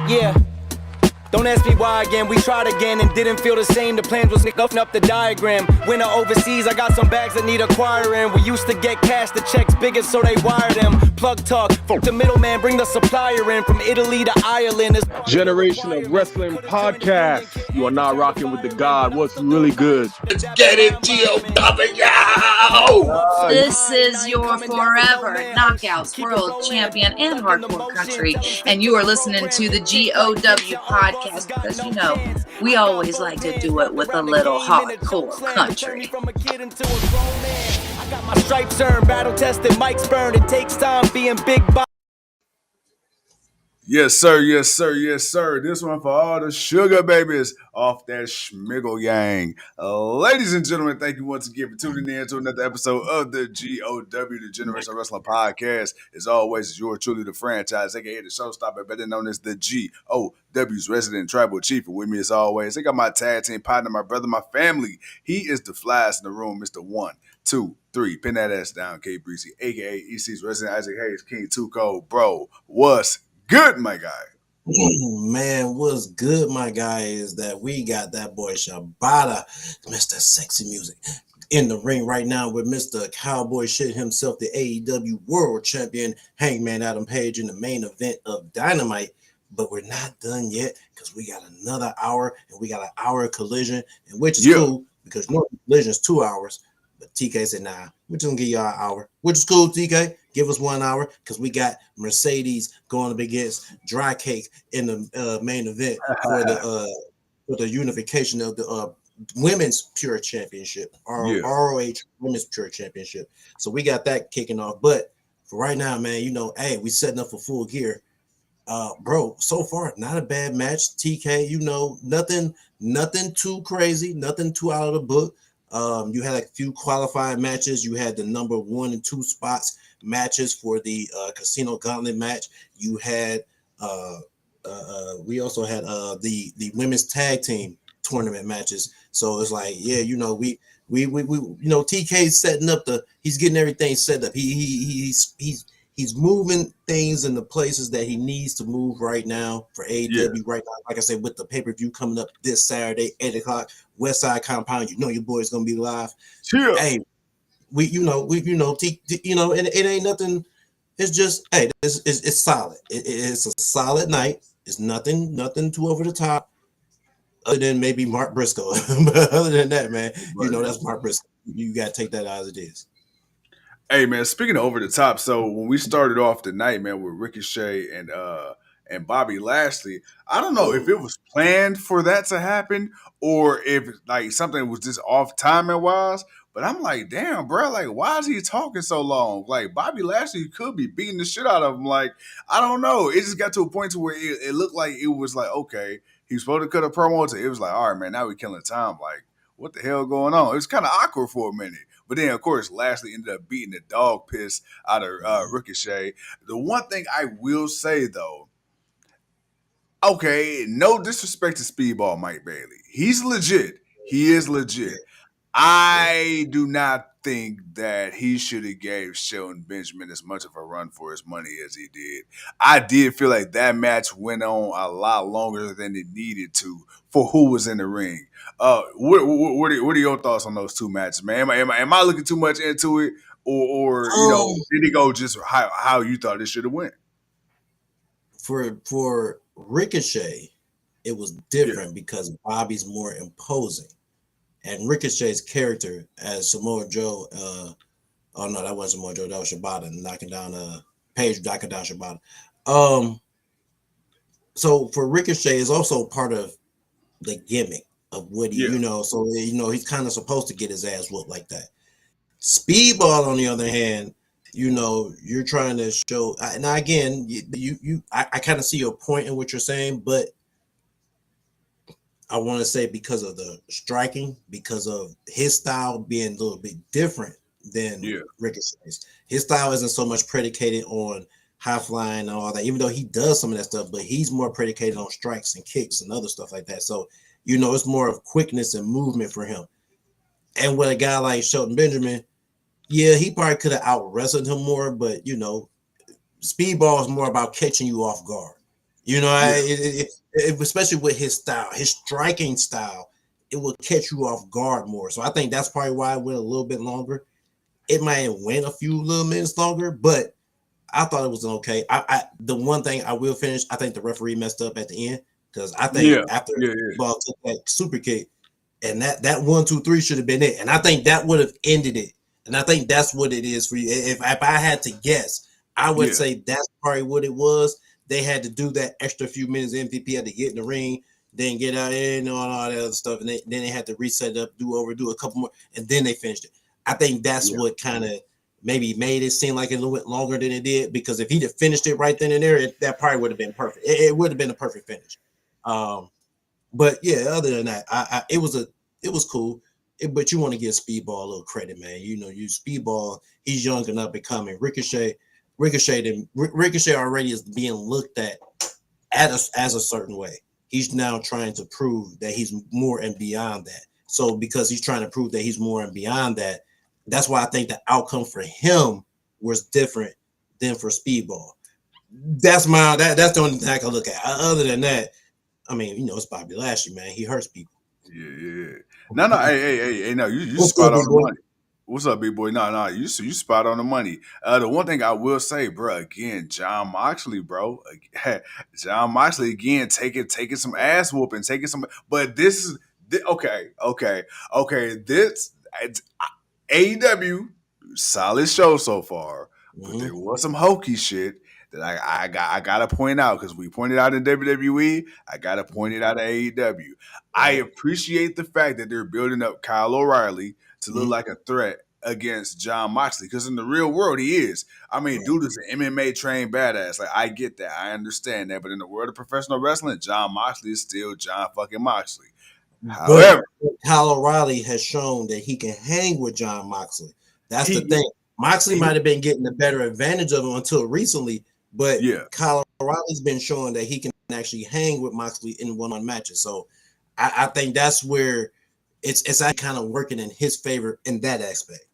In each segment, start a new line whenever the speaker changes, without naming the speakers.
Yeah. Don't ask me why again, we tried again and didn't feel the same. The plans was open up the diagram. Winter overseas, I got some bags that need acquiring. We used to get cash, the checks bigger so they wire them. Plug talk, fuck the middleman, bring the supplier in. From Italy to Ireland.
Generation of Wrestling Podcast. You are not rocking with the God. What's really good?
Let's get it, GOW!
This is your forever Knockouts World Champion and Hardcore Country, and you are listening to the GOW Podcast because, you know, we always like to do it with a little hardcore country.
I got my stripes earned, battle tested, mics burned. It takes time being big.
Yes, sir. Yes, sir. Yes, sir. This one for all the sugar babies off that schmiggle yang. Ladies and gentlemen, thank you once again for tuning in to another episode of the GOW, the Generation Wrestling Podcast. As always, it's yours truly, the franchise, aka the showstopper, better known as the GOW's resident tribal chief. And with me, as always, I got my tag team partner, my brother, my family. He is the flyest in the room, Mr. 1, 2, 3. Pin that ass down, K Breezy, aka EC's resident Isaac Hayes, King Too Cold. Bro, what's good, my guy?
Man, what's good, my guy, is that we got that boy Shibata, Mr. Sexy Music, in the ring right now with Mr. Cowboy Shit himself, the AEW World Champion, Hangman Adam Page, in the main event of Dynamite. But we're not done yet because we got another hour, and we got an hour of Collision, and which is cool because normally Collision is 2 hours. But TK said, nah, we're just going to give y'all an hour, which is cool, TK. Give us 1 hour because we got Mercedes going up against Dry Cake in the main event for the unification of the Women's Pure Championship, ROH Women's Pure Championship. So we got that kicking off. But for right now, man, you know, hey, we setting up for Full Gear. Bro, so far, not a bad match. TK, you know, nothing too crazy, nothing too out of the book. You had a few qualifying matches. You had the number 1 and 2 spots matches for the Casino Gauntlet match. You had we also had the women's tag team tournament matches. So it's like, yeah, you know, we you know, TK's setting up he's getting everything set up. He's moving things in the places that he needs to move right now for AEW right now. Like I said, with the pay-per-view coming up this Saturday, 8 o'clock, West Side Compound, you know your boy's gonna be live.
Yeah.
Hey, you know, and it ain't nothing. It's just, hey, it's solid. It's a solid night. It's nothing too over the top, other than maybe Mark Briscoe. But other than that, man, you know that's Mark Briscoe. You gotta take that as it is.
Hey, man, speaking of over the top, so when we started off the night, man, with Ricochet and Bobby Lashley, I don't know if it was planned for that to happen or if like something was just off timing wise. But I'm like, damn, bro, like, why is he talking so long? Like, Bobby Lashley could be beating the shit out of him. Like, I don't know. It just got to a point to where it looked like it was like, okay, he was supposed to cut a promo. It was like, all right, man, now we're killing time. Like, what the hell going on? It was kind of awkward for a minute. But then, of course, Lashley ended up beating the dog piss out of Ricochet. The one thing I will say, though, okay, no disrespect to Speedball Mike Bailey. He's legit. He is legit. I do not think that he should have gave Shelton Benjamin as much of a run for his money as he did. I did feel like that match went on a lot longer than it needed to for who was in the ring. What are your thoughts on those two matches, man? Am I looking too much into it, or you know, did it go just how you thought it should have went?
For Ricochet, it was different because Bobby's more imposing. And Ricochet's character as Samoa Joe, oh no, that wasn't Samoa Joe, that was Shibata knocking down Page, knocking down Shibata. So for Ricochet is also part of the gimmick of what he, you know, so you know he's kind of supposed to get his ass whooped like that. Speedball, on the other hand, you know, you're trying to show. Now again, I kind of see your point in what you're saying, but I want to say because of the striking, because of his style being a little bit different than Ricochet's. His style isn't so much predicated on high flying and all that, even though he does some of that stuff, but he's more predicated on strikes and kicks and other stuff like that. So, you know, it's more of quickness and movement for him. And with a guy like Shelton Benjamin, yeah, he probably could have out wrestled him more, but you know, Speedball is more about catching you off guard. You know, especially with his style, his striking style, it will catch you off guard more. So I think that's probably why it went a little bit longer. It might have went a few little minutes longer, but I thought it was okay. The one thing I will finish, I think the referee messed up at the end because I think after ball took that super kick, and that 1, 2, 3 should have been it, and I think that would have ended it. And I think that's what it is for you. If I had to guess, I would say that's probably what it was. They had to do that extra few minutes. MVP had to get in the ring, then get out and all that other stuff, and then they had to reset it up, do a couple more, and then they finished it. I think that's what kind of maybe made it seem like it went longer than it did, because if he'd have finished it right then and there, that probably would have been perfect. It would have been a perfect finish. But yeah, other than that, it was cool. But you want to give Speedball a little credit, man. You know, Speedball, he's young and up and coming. Ricochet already is being looked at as a certain way. He's now trying to prove that he's more and beyond that. So because he's trying to prove that he's more and beyond that, that's why I think the outcome for him was different than for Speedball. That's the only thing I can look at. Other than that, I mean, you know, it's Bobby Lashley, man. He hurts people.
Yeah. No, hey, no, you spot on the money. What's up, big boy? No, you spot on the money. The one thing I will say, bro, again, Jon Moxley, bro, Jon Moxley again taking some ass whooping, but this is okay. This AEW solid show so far, but there was some hokey shit that I gotta point out, because we pointed out in WWE. I gotta point it out at AEW. I appreciate the fact that they're building up Kyle O'Reilly to look like a threat against Jon Moxley, because in the real world he is. I mean, dude is an MMA trained badass. Like, I get that, I understand that, but in the world of professional wrestling, Jon Moxley is still Jon fucking Moxley. However,
Kyle O'Reilly has shown that he can hang with Jon Moxley. That's the thing. Moxley might have been getting the better advantage of him until recently, but Kyle O'Reilly's been showing that he can actually hang with Moxley in one-on-one matches. So I think that's where it's kind of working in his favor in that aspect.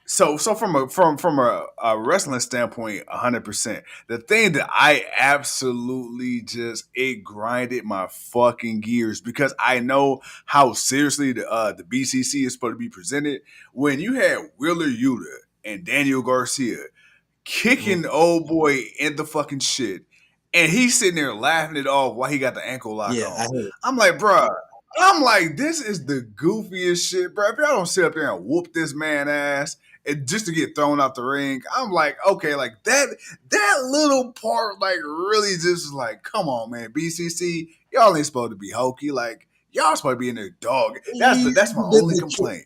So from a wrestling standpoint, 100%. The thing that I absolutely it grinded my fucking gears, because I know how seriously the BCC is supposed to be presented. When you had Wheeler Yuta and Daniel Garcia kicking the old boy in the fucking shit, and he's sitting there laughing it off while he got the ankle lock on. I'm like, bruh. This is the goofiest shit, bro. If y'all don't sit up there and whoop this man ass and just to get thrown out the ring, I'm like, okay, like that little part, like, really just like, come on, man, BCC, y'all ain't supposed to be hokey. Like, y'all supposed to be in there, dog. That's my only complaint.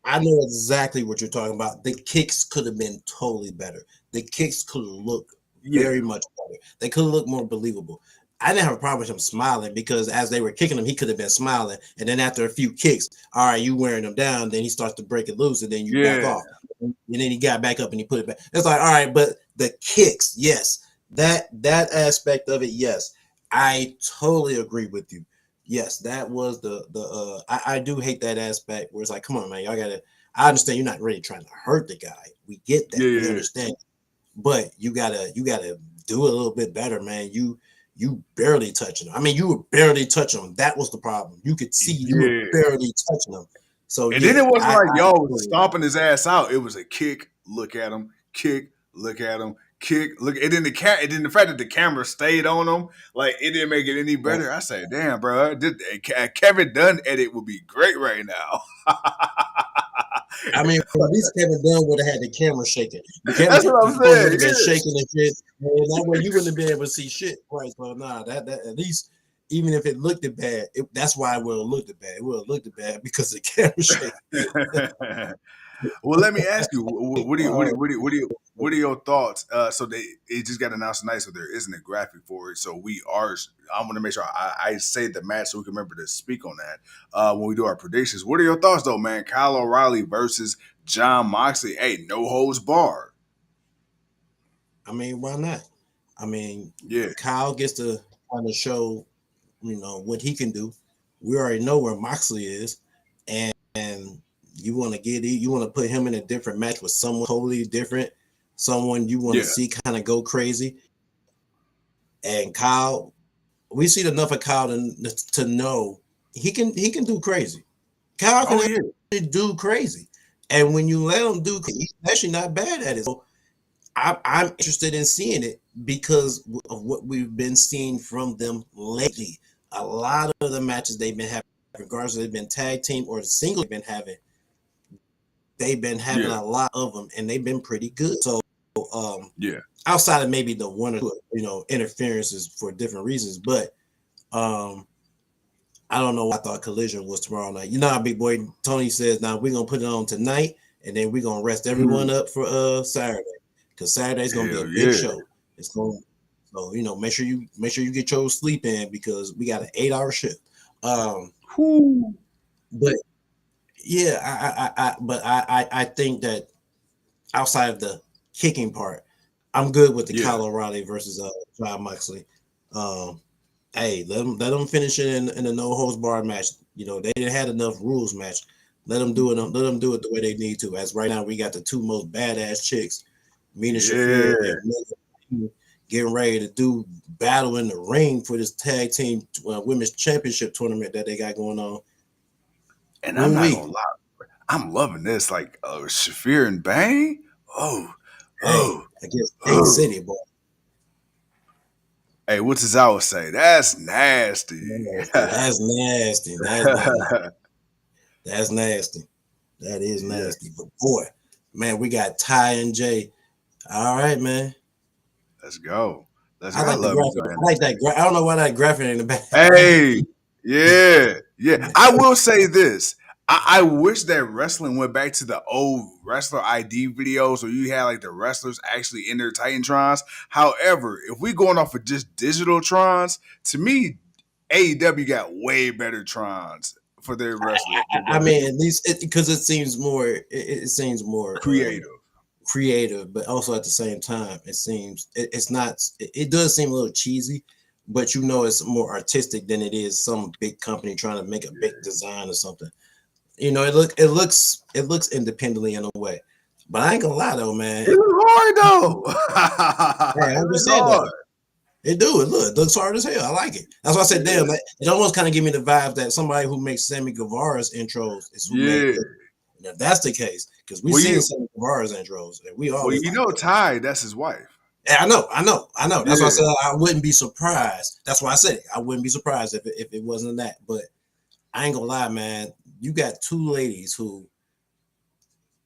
I know exactly what you're talking about. The kicks could have been totally better. The kicks could have looked very much better. They could have looked more believable. I didn't have a problem with him smiling, because as they were kicking him, he could have been smiling. And then after a few kicks, all right, you wearing him down, then he starts to break it loose, and then you back off. And then he got back up and he put it back. It's like, all right, but the kicks, yes. That aspect of it, yes. I totally agree with you. Yes, that was I do hate that aspect where it's like, come on, man, y'all gotta. I understand you're not really trying to hurt the guy. We get that. We understand. But you gotta do a little bit better, man. You barely touching him. I mean, you were barely touching him. That was the problem. You could see you were barely touching him. So
then it wasn't like y'all was stomping his ass out. It was a kick, look at him, kick, look at him, kick, look. And then the fact that the camera stayed on him, like, it didn't make it any better. I said, damn, bro, Kevin Dunn edit would be great right now.
I mean, at least Kevin Dunn would have had the camera shaking.
That's what I'm saying.
Would have been shaking and shit. And that way you wouldn't have been able to see shit. Right? So that at least, even if it looked bad, that's why it would have looked bad. It would have looked bad because the camera shaking.
Well, let me ask you, what are your thoughts? So it just got announced tonight, so there isn't a graphic for it. So I'm going to make sure I say the match so we can remember to speak on that when we do our predictions. What are your thoughts, though, man? Kyle O'Reilly versus Jon Moxley. Hey, no holds barred.
I mean, why not? I mean, Kyle gets to kind of show, what he can do. We already know where Moxley is, and you want to put him in a different match with someone totally different, someone you want to see kind of go crazy. And Kyle, we seen enough of Kyle to know he can do crazy. Kyle can actually do crazy. And when you let him do, he's actually not bad at it. So I'm interested in seeing it because of what we've been seeing from them lately. A lot of the matches they've been having, regardless if they've been tag team or single, they've been having a lot of them, and they've been pretty good. So outside of maybe the one or two, interferences for different reasons, but I don't know. I thought Collision was tomorrow night. You know how Big Boy Tony says, now we're gonna put it on tonight, and then we're gonna rest everyone up for Saturday, because Saturday's gonna be a big show. It's going, so make sure you get your sleep in, because we got an 8-hour shift. But yeah, I think that outside of the kicking part, I'm good with the Kyle O'Reilly versus Jon Moxley. Hey, let them finish it in a no holds barred match. They didn't had enough rules match. Let them do it. Let them do it the way they need to. As right now, we got the two most badass chicks, Mina Shafir and Megan, getting ready to do battle in the ring for this tag team women's championship tournament that they got going on.
And I'm not gonna lie, I'm loving this. Like Shafir and Bang. I
guess Big City, boy.
Hey, what does I say? That's nasty.
That's nasty. That's nasty. That is nasty. But boy, man, we got Ty and Jay. All right, man.
Let's go.
I like the graphic. I like that. I don't know why that graphic in the back.
Hey, yeah. I will say this. I wish that wrestling went back to the old wrestler ID videos where you had like the wrestlers actually in their Titantrons. However, if we going off of just digital Trons, to me, AEW got way better Trons for their wrestling.
I mean, at least because it seems more creative, but also at the same time, it seems it's not. It does seem a little cheesy, but it's more artistic than it is some big company trying to make a big design or something. It looks independently in a way, but I ain't gonna lie though, man.
It was hard though.
I understand that. It looks hard as hell. I like it. That's why I said, damn, it almost kind of give me the vibe that somebody who makes Sammy Guevara's intros is who made it. And if that's the case, because we've seen Sammy Guevara's intros, and we all
Ty, that's his wife.
Yeah, I know. That's why I said I wouldn't be surprised. That's why I said it. I wouldn't be surprised if it wasn't that. But I ain't gonna lie, man. You got two ladies who,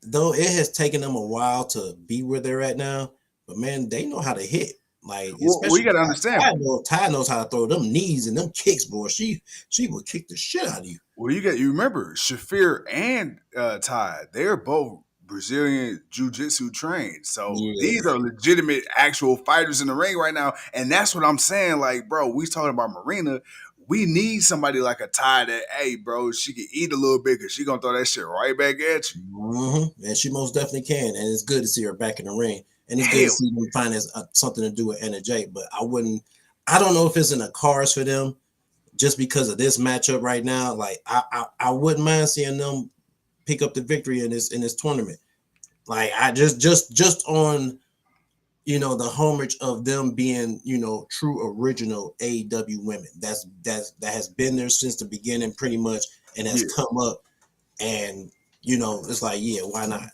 though it has taken them a while to be where they're at now, but man, they know how to hit. Like,
we gotta understand.
Ty knows how to throw them knees and them kicks, boy. She will kick the shit out of you.
Well, you remember Shafir and Ty, they're both Brazilian jiu-jitsu trained. So these are legitimate actual fighters in the ring right now. And that's what I'm saying. Like, bro, we talking about Marina. We need somebody like a Ty that, hey, bro, she can eat a little bit because she going to throw that shit right back at you.
Mm-hmm. And she most definitely can. And it's good to see her back in the ring. And it's good to see them find something to do with Anna Jay. But I don't know if it's in the cards for them just because of this matchup right now. Like, I wouldn't mind seeing them pick up the victory in this tournament. Like, I just on the homage of them being, true original AEW women. That has been there since the beginning pretty much and has come up. And, it's like, why not?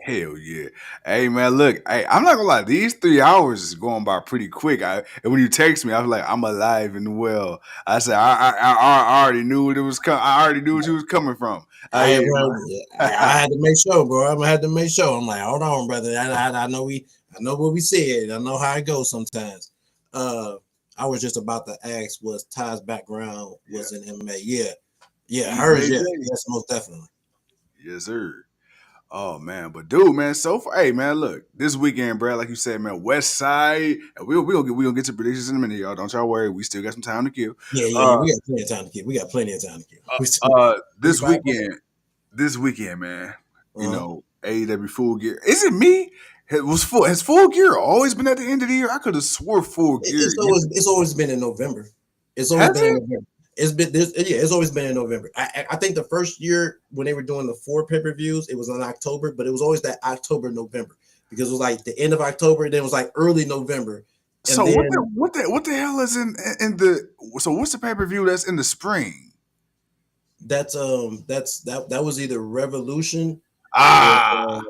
Hell yeah. Hey, man, look, I'm not gonna lie. These 3 hours is going by pretty quick. And when you text me, I was like, I'm alive and well. I said, I already knew what it was coming. I already knew what you was coming from.
I had to make sure, bro. I had to make sure. I'm like, hold on, brother. I know what we said. I know how it goes sometimes. I was just about to ask, was Ty's background was in MMA? Yeah, hers, yes, most definitely.
Yes, sir. Oh man, but dude, man, so far, hey man, look, this weekend, bro, like you said, man, West Side, and we gonna get to predictions in a minute, y'all. Don't y'all worry, we still got some time to kill.
Yeah, we got plenty of time to kill. We got plenty of time to kill.
This weekend, man, AEW Full Gear. Is it me? Has Full Gear always been at the end of the year? I could have swore Full Gear.
It's always been in November. It's always been in November. It's always been in November. I think the first year when they were doing the 4 pay-per-views, it was in October, but it was always that October, November, because it was like the end of October, then it was like early November,
So what the hell is in the so what's the pay-per-view that's in the spring?
That was either Revolution
Ah,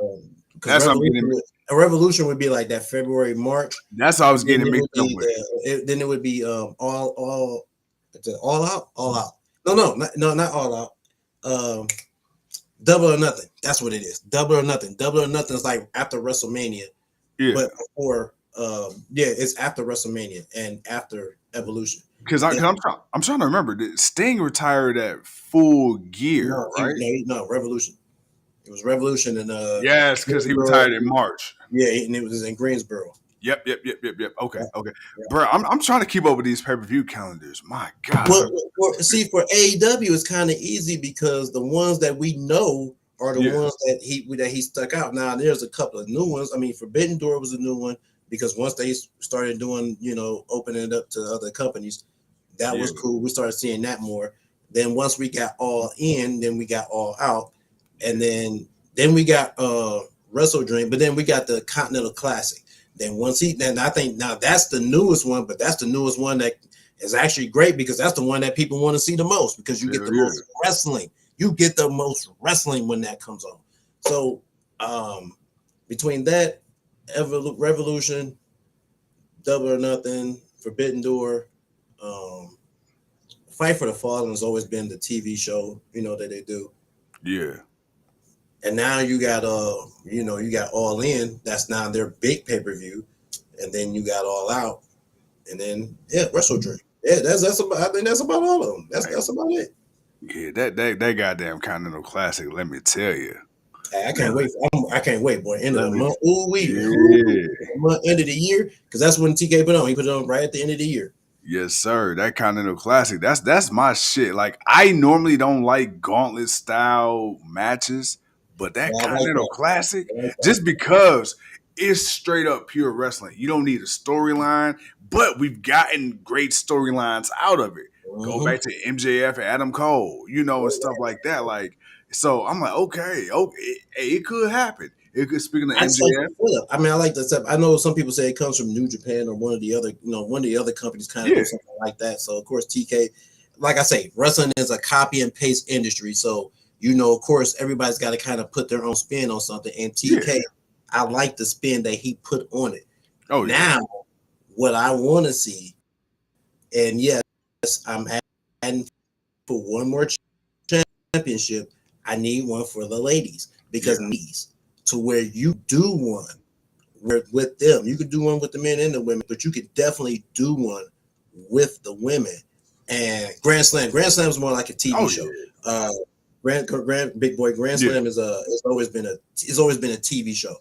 because
that's what I'm getting.
A Revolution would be like that February, March.
That's what I was
Then
getting
it would
mixed up
be
with.
then it would be all out. Not all out. Double or Nothing. That's what it is. Double or Nothing. Double or Nothing is like after WrestleMania,
Yeah,
but before it's after WrestleMania and after Evolution.
because I'm trying to remember. Did Sting retired at Full Gear, right?
No, Revolution. It was Revolution and
Yes, because he retired in March.
Yeah, and it was in Greensboro.
Yep. Okay.
Yeah.
Bro, I'm trying to keep up with these pay-per-view calendars. My God.
See, for AEW, it's kind of easy because the ones that we know are the ones that he stuck out. Now, there's a couple of new ones. I mean, Forbidden Door was a new one because once they started doing, opening it up to other companies, that was cool. We started seeing that more. Then once we got All In, then we got All Out, and then we got Wrestle Dream, but then we got the Continental Classic. Then I think now that's the newest one, but that's the newest one that is actually great because that's the one that people want to see the most because you get the most wrestling. You get the most wrestling when that comes on. So between that, Revolution, Double or Nothing, Forbidden Door, Fight for the Fallen has always been the TV show, that they do.
Yeah.
And now you got you got All In. That's now their big pay-per-view, and then you got All Out, and then Wrestle Dream. Yeah, that's about. I think that's about all of them. That's about it.
Yeah, that goddamn Continental Classic. Let me tell you.
Hey, I can't wait. I can't wait, boy. End of the month. End of the year, because that's when TK put on. He put it on right at the end of the year.
Yes, sir. That Continental Classic. That's my shit. Like I normally don't like gauntlet style matches. But that Continental Classic, just because it's straight up pure wrestling. You don't need a storyline, but we've gotten great storylines out of it. Mm-hmm. Go back to MJF and Adam Cole, and stuff like that. Like, so I'm like, okay, it could happen. It could, speaking of MJF.
I mean, I like that stuff. I know some people say it comes from New Japan or one of the other companies kind of do something like that. So of course, TK, like I say, wrestling is a copy and paste industry. So of course, everybody's got to kind of put their own spin on something. And TK, I like the spin that he put on it. Oh, now, what I want to see, and yes, I'm adding for one more championship. I need one for the ladies because these to where you do one with them. You could do one with the men and the women, but you could definitely do one with the women. And Grand Slam is more like a TV show. Yeah. Grand Big Boy Grand Slam is it's always been a TV show.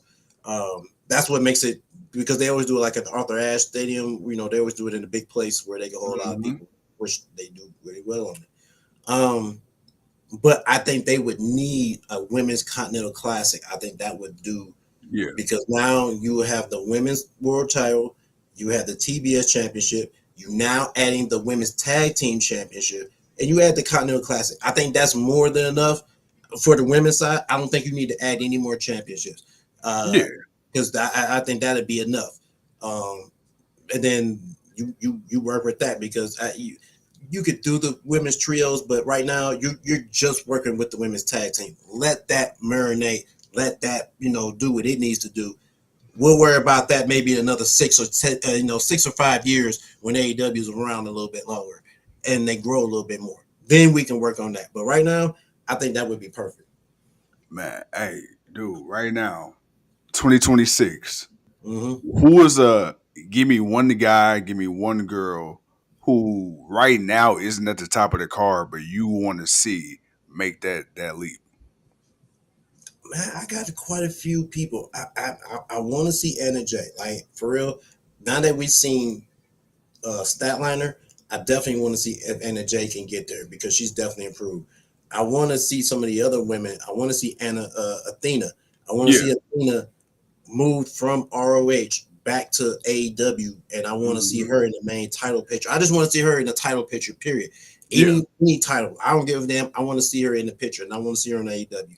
That's what makes it, because they always do it like at the Arthur Ashe Stadium. They always do it in a big place where they can hold a lot of people, which they do really well on it. But I think they would need a women's Continental Classic. I think that would do, because now you have the women's world title, you have the TBS championship, you now adding the women's tag team championship, and you add the Continental Classic. I think that's more than enough for the women's side. I don't think you need to add any more championships. Because I think that'd be enough. And then you work with that because you could do the women's trios, but right now you're just working with the women's tag team. Let that marinate. Let that do what it needs to do. We'll worry about that maybe another 6 or 5 years when AEW is around a little bit longer and they grow a little bit more. Then we can work on that. But right now, I think that would be perfect.
Man, hey, dude, right now, 2026. Who is give me one guy, give me one girl who right now isn't at the top of the card, but you want to see make that leap?
Man, I got quite a few people. I want to see Anna Jay. Like, for real, now that we've seen Statlander, I definitely want to see if Anna Jay can get there because she's definitely improved. I want to see some of the other women. I want to see Athena. I want to see Athena move from ROH back to AEW, and I want to see her in the main title picture. I just want to see her in the title picture, period. Any title. I don't give a damn. I want to see her in the picture, and I want to see her in AEW.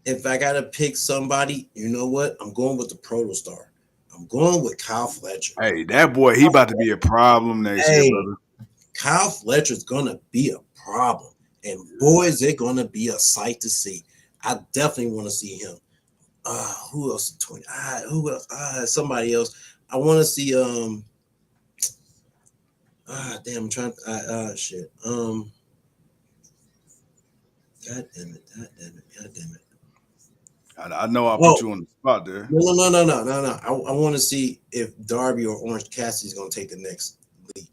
if I gotta pick somebody, you know what? I'm going with the Protostar. I'm going with Kyle Fletcher.
Hey, that boy, he about to be a problem next year, brother.
Kyle Fletcher's gonna be a problem, and boy, is it gonna be a sight to see. I definitely want to see him. Who else? 20. Who else? Somebody else. I want to see. Damn. I'm trying. Shit. God damn it. God damn it. God damn it.
I know I put you on the spot there.
No. I want to see if Darby or Orange Cassidy's gonna take the next leap.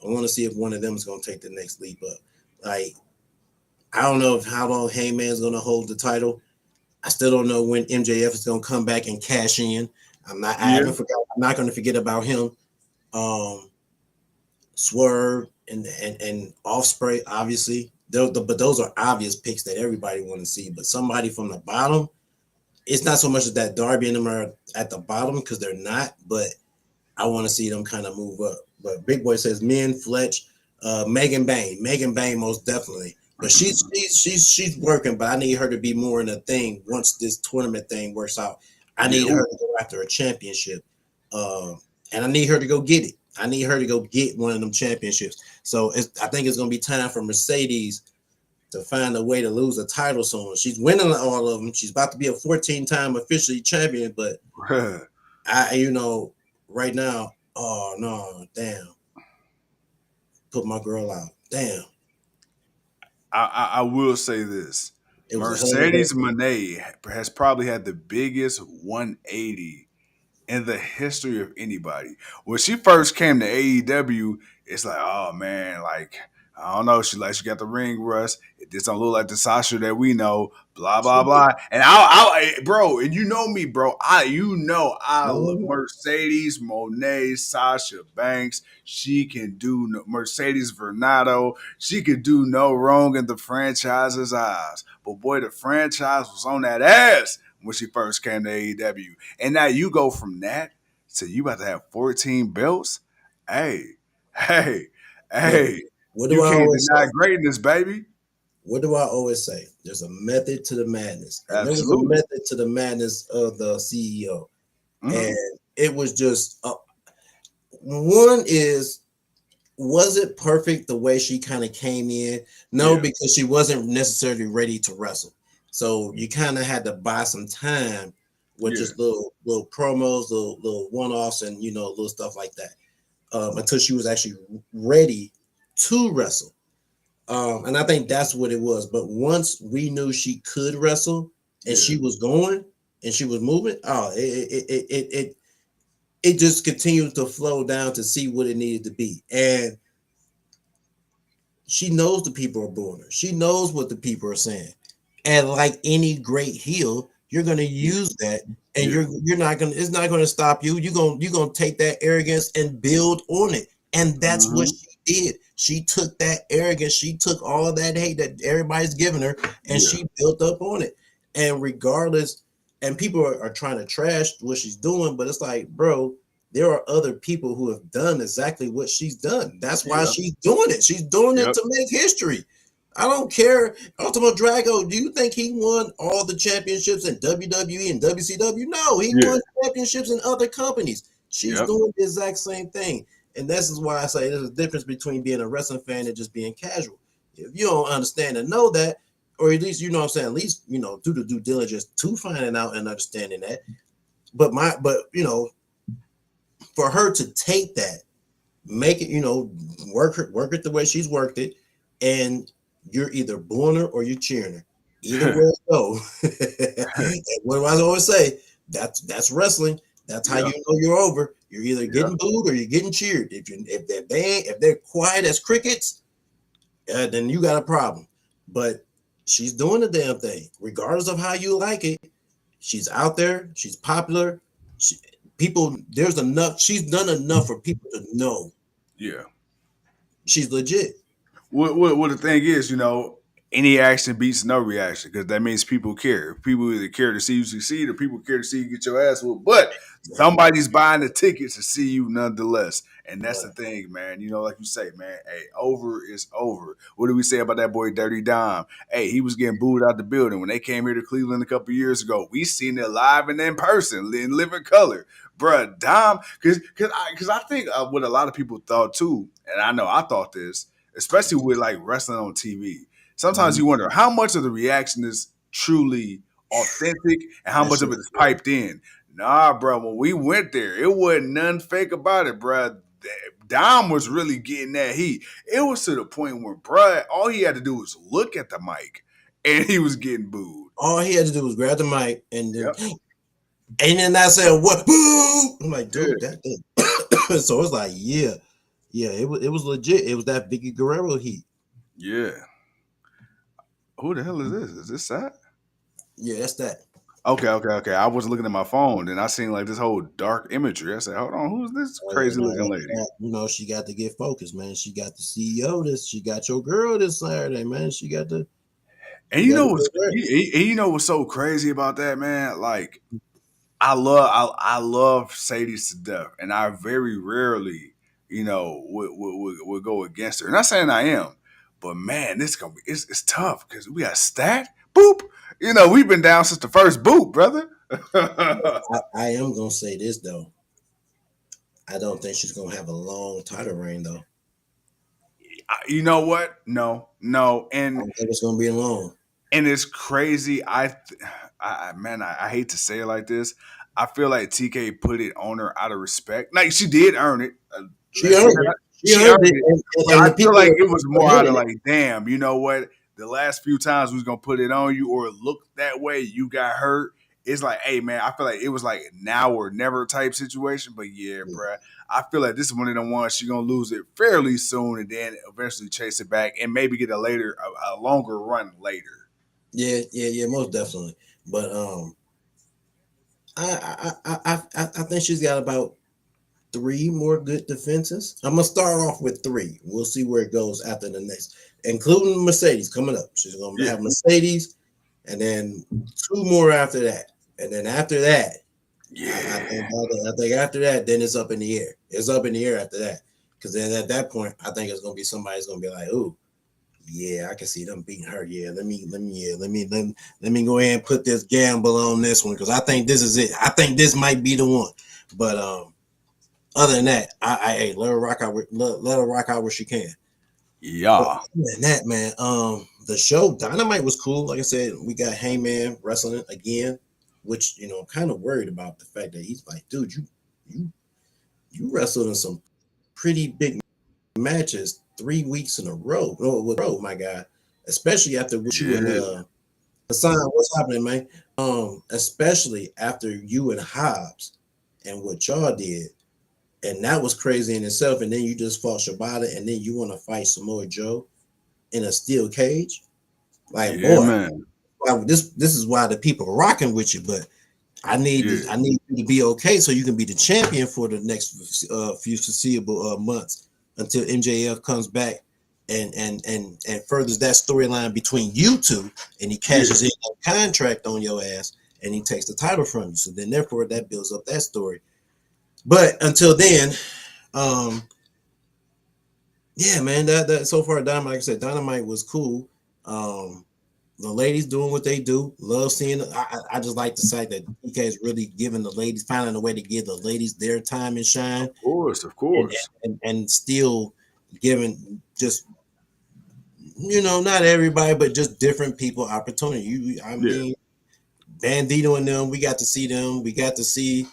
I want to see if one of them is gonna take the next leap up. Like, I don't know how long Heyman's gonna hold the title. I still don't know when MJF is gonna come back and cash in. I'm not gonna forget about him. Swerve and Ospreay, obviously. But those are obvious picks that everybody want to see. But somebody from the bottom, it's not so much that Darby and them are at the bottom because they're not, but I want to see them kind of move up. But Big Boy says Min, Fletch, Megan Bain. Megan Bain most definitely. But she's working, but I need her to be more in a thing once this tournament thing works out. I need her to go after a championship. And I need her to go get it. I need her to go get one of them championships. So I think it's going to be time for Mercedes to find a way to lose a title soon. She's winning all of them. She's about to be a 14-time officially champion, but right now, oh no, damn. Put my girl out. Damn.
I will say this. Mercedes Moné has probably had the biggest 180 in the history of anybody. When she first came to AEW, it's like, oh man, like, I don't know. She got the ring rust. This don't look like the Sasha that we know. Blah blah blah. And bro, and you know me, bro. I love Mercedes Moné, Sasha Banks. She can do Mercedes Vernado. She could do no wrong in the franchise's eyes. But boy, the franchise was on that ass when she first came to AEW. And now you go from that to you about to have 14 belts. Hey.
What do
you
I
can't
always
deny
say?
greatness, baby.
What do I always say? There's a method to the madness. And
Absolutely.
there was a method to the madness of the CEO. Mm-hmm. And it was just one is, was it perfect the way she kind of came in? No, because she wasn't necessarily ready to wrestle. So you kind of had to buy some time with just little promos, little one-offs, and little stuff like that, until she was actually ready to wrestle. And I think that's what it was. But once we knew she could wrestle and she was going and she was moving, it just continued to flow down to see what it needed to be. And she knows the people are booing her. She knows what the people are saying. And like any great heel, you're going to use that, and you're not going to, it's not going to stop you. You're going to take that arrogance and build on it. And that's what she did. She took that arrogance. She took all of that hate that everybody's giving her, and she built up on it. And regardless, and people are trying to trash what she's doing, but it's like, bro, there are other people who have done exactly what she's done. That's why she's doing it. She's doing it to make history. I don't care. Ultimo Drago, do you think he won all the championships in WWE and WCW? No, he won championships in other companies. She's doing the exact same thing. And this is why I say there's a difference between being a wrestling fan and just being casual. If you don't understand and know that, or at least, at least, do the due diligence to finding out and understanding that. But for her to take that, make it, work it the way she's worked it, and you're either booing her or you're cheering her. Either way it go. What do I always say? That's wrestling. That's how you know you're over. You're either getting booed or you're getting cheered. If they're quiet as crickets, then you got a problem. But she's doing the damn thing, regardless of how you like it. She's out there. She's popular. There's enough. She's done enough for people to know.
Yeah,
she's legit.
What the thing is, any action beats no reaction because that means people care. People either care to see you succeed or people care to see you get your ass whooped. But somebody's buying the ticket to see you nonetheless. And that's the thing, man. You know, like you say, man, hey, over is over. What do we say about that boy Dirty Dom? Hey, he was getting booed out the building. When they came here to Cleveland a couple years ago, we seen it live and in person, in living color. Bruh, Dom, because I think what a lot of people thought too, and I know I thought this, especially with like wrestling on TV. Sometimes you wonder how much of the reaction is truly authentic and how much of it is piped in. Nah, bro, when we went there, it wasn't nothing fake about it, bro. Dom was really getting that heat. It was to the point where, bro, all he had to do was look at the mic and he was getting booed.
All he had to do was grab the mic and then I said, "What? Boo!" I'm like, dude, that thing. So it's like, yeah, it was legit. It was that Vicky Guerrero heat.
Yeah. Who the hell is this? Is this Sat?
Yeah, that's that.
Okay. I was looking at my phone and I seen like this whole dark imagery. I said, hold on, who's this crazy looking lady?
You know, she got to get focused, man. She got the CEO she got your girl this Saturday, man. She got the.
And you know what's so crazy about that, man? Like, I love Sadie to death, and I very rarely, would go against her. Not saying I am, but man, it's tough because we got Stat, Boop. You know, we've been down since the first Boop, brother.
I am gonna say this though. I don't think she's gonna have a long title reign though.
You know what? No, and
I don't think it's gonna be long.
And it's crazy. I hate to say it like this. I feel like TK put it on her out of respect. Like she did earn it.
She earned it.
And I feel like it was more out of like, damn, you know what? The last few times we was gonna put it on you or look that way, you got hurt. It's like, hey man, I feel like it was like now or never type situation. But yeah, bruh, I feel like this is one of them ones she's gonna lose it fairly soon and then eventually chase it back and maybe get a longer run later.
Yeah, most definitely. But I think she's got about 3 more good defenses. I'm gonna start off with 3. We'll see where it goes after the next, including Mercedes coming up. She's gonna have Mercedes, and then 2 more after that, and then after that, I think after that, then it's up in the air. It's up in the air after that, because then at that point, I think it's gonna be somebody's gonna be like, "Ooh, yeah, I can see them beating her. Yeah, let me go ahead and put this gamble on this one because I think this is it. I think this might be the one." But other than that, I let her rock out. Let her rock out where she can.
Yeah.
Other than that, man, the show Dynamite was cool. Like I said, we got Heyman wrestling again, which I'm kind of worried about the fact that he's like, dude, you wrestled in some pretty big matches 3 weeks in a row. My God, especially after what you and Hassan, what's happening, man? Especially after you and Hobbs and what y'all did, and that was crazy in itself. And then you just fought Shibata, and then you want to fight Samoa Joe in a steel cage. Like, boy, man. This is why the people are rocking with you. But I need you to be okay so you can be the champion for the next few foreseeable months. Until MJF comes back and furthers that storyline between you two, and he cashes in a contract on your ass, and he takes the title from you. So then, therefore, that builds up that story. But until then, yeah, man, that so far, Dynamite, like I said, Dynamite was cool. The ladies doing what they do. Love seeing it. I just like the fact that DK is really giving the ladies, finding a way to give the ladies their time and shine.
Of course.
And still giving just, not everybody, but just different people opportunity. I mean, Bandito and them, we got to see them. We got to see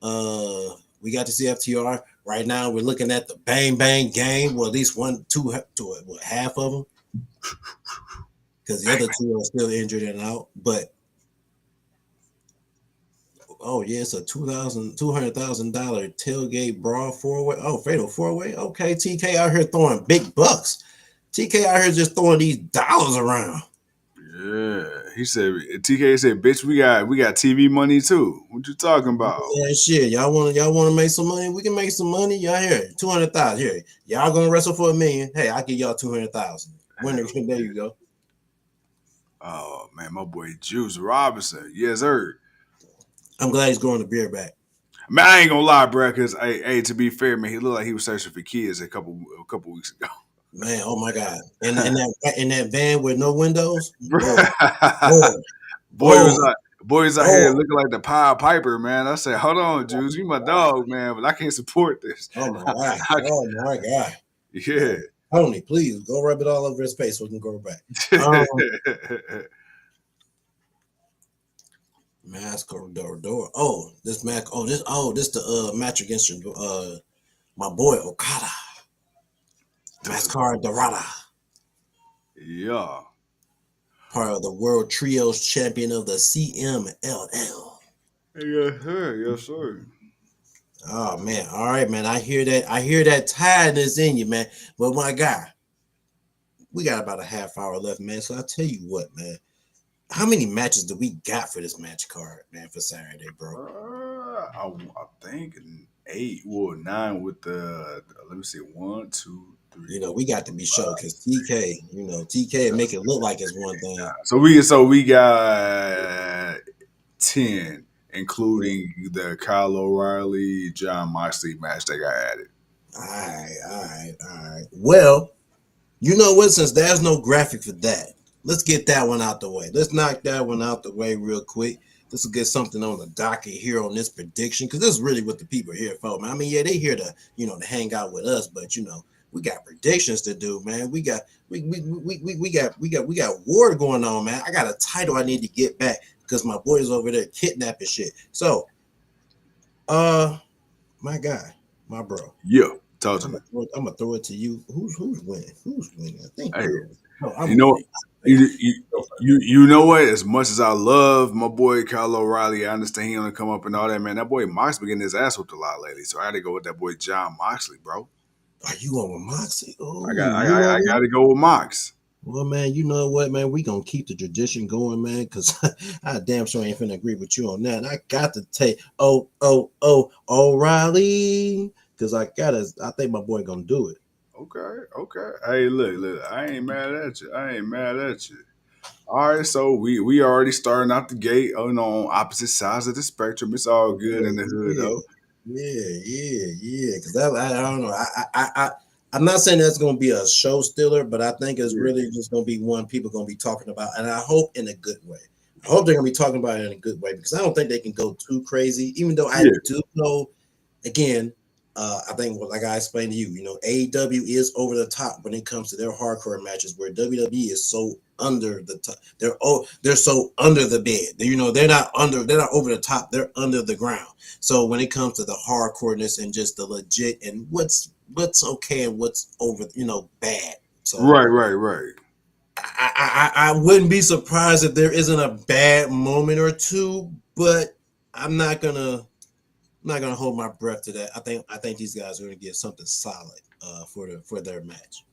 FTR. Right now, we're looking at the Bang Bang Gang. Well, at least half of them. Because the other 2 are still injured and out. But it's a $200,000 tailgate brawl 4-way. Oh, fatal 4-way. Okay, TK out here throwing big bucks. TK out here just throwing these dollars around.
Yeah, TK said, "Bitch, we got TV money too. What you talking about?"
Yeah, shit. Y'all want to make some money? We can make some money. Y'all here, 200,000. Here, y'all gonna wrestle for $1 million? Hey, I give y'all 200,000. Winner, there you go.
Oh man, my boy Juice Robinson. Yes, sir.
I'm glad he's growing the beard back.
Man, I ain't gonna lie, bro. Because hey, to be fair, man, he looked like he was searching for kids a couple weeks ago.
Man, oh my God. And in that van with no windows,
Bro,
boy, boy,
boy was
boy,
like, boys out here
boy.
looking like the Pied Piper, man. I said, hold on, Juice, you my dog, man, but I can't support this.
Oh my God. Oh my God.
Yeah.
Tony, please go rub it all over his face so we can go back. Um, Mask or door. Oh, this Mac. This the match against my boy Okada. Mascara Dorada,
Yeah.
part of the World Trios champion of the CMLL.
Yes, sir. Yes, sir.
Oh man, all right, man. I hear that tiredness in you, man. But my guy, we got about a half hour left, man. So I'll tell you what, man. How many matches do we got for this match card, man, for Saturday, bro?
I think 8 or 9 with the let me see, 1, 2, 3.
You know, we got to be sure because TK make it look like it's one thing.
So we got 10, including the Kyle O'Reilly, John Moxley match that got added.
All right. Well, you know what? Since there's no graphic for that, let's get that one out the way. Let's knock that one out the way real quick. This will get something on the docket here on this prediction because this is really what the people are here for, man. I mean, yeah, they here to to hang out with us, but we got predictions to do, man. We got war going on, man. I got a title I need to get back because my boys over there kidnapping shit. So, my guy, my bro.
Yeah, talk to me.
I'm gonna throw it to you. Who's winning? Who's winning? I think.
Hey, you know what? As much as I love my boy Kyle O'Reilly, I understand he only come up and all that, man. That boy Mox been getting his ass whooped a lot lately, so I had to go with that boy John Moxley, bro.
Are you going with Moxley? Oh,
I got to go with Mox.
Well, man, you know what, man? We gonna keep the tradition going, man, because I damn sure ain't finna agree with you on that. And I got to take O'Reilly because I think my boy gonna do it.
Okay. Hey, look, I ain't mad at you. All right, so we already starting out the gate on opposite sides of the spectrum. It's all good in the hood, though.
Yeah. Because I don't know. I'm not saying that's going to be a show stiller, but I think it's really just going to be one people going to be talking about, and I hope in a good way. I hope they're going to be talking about it in a good way because I don't think they can go too crazy. Even though I do know, again, I think like I explained to you, AEW is over the top when it comes to their hardcore matches, where WWE is so under the top. They're so under the bed. They're not over the top. They're under the ground. So when it comes to the hardcoreness and just the legit and what's okay and what's over, bad. So
Right.
I wouldn't be surprised if there isn't a bad moment or two, but I'm not gonna hold my breath to that. I think these guys are gonna get something solid for their match.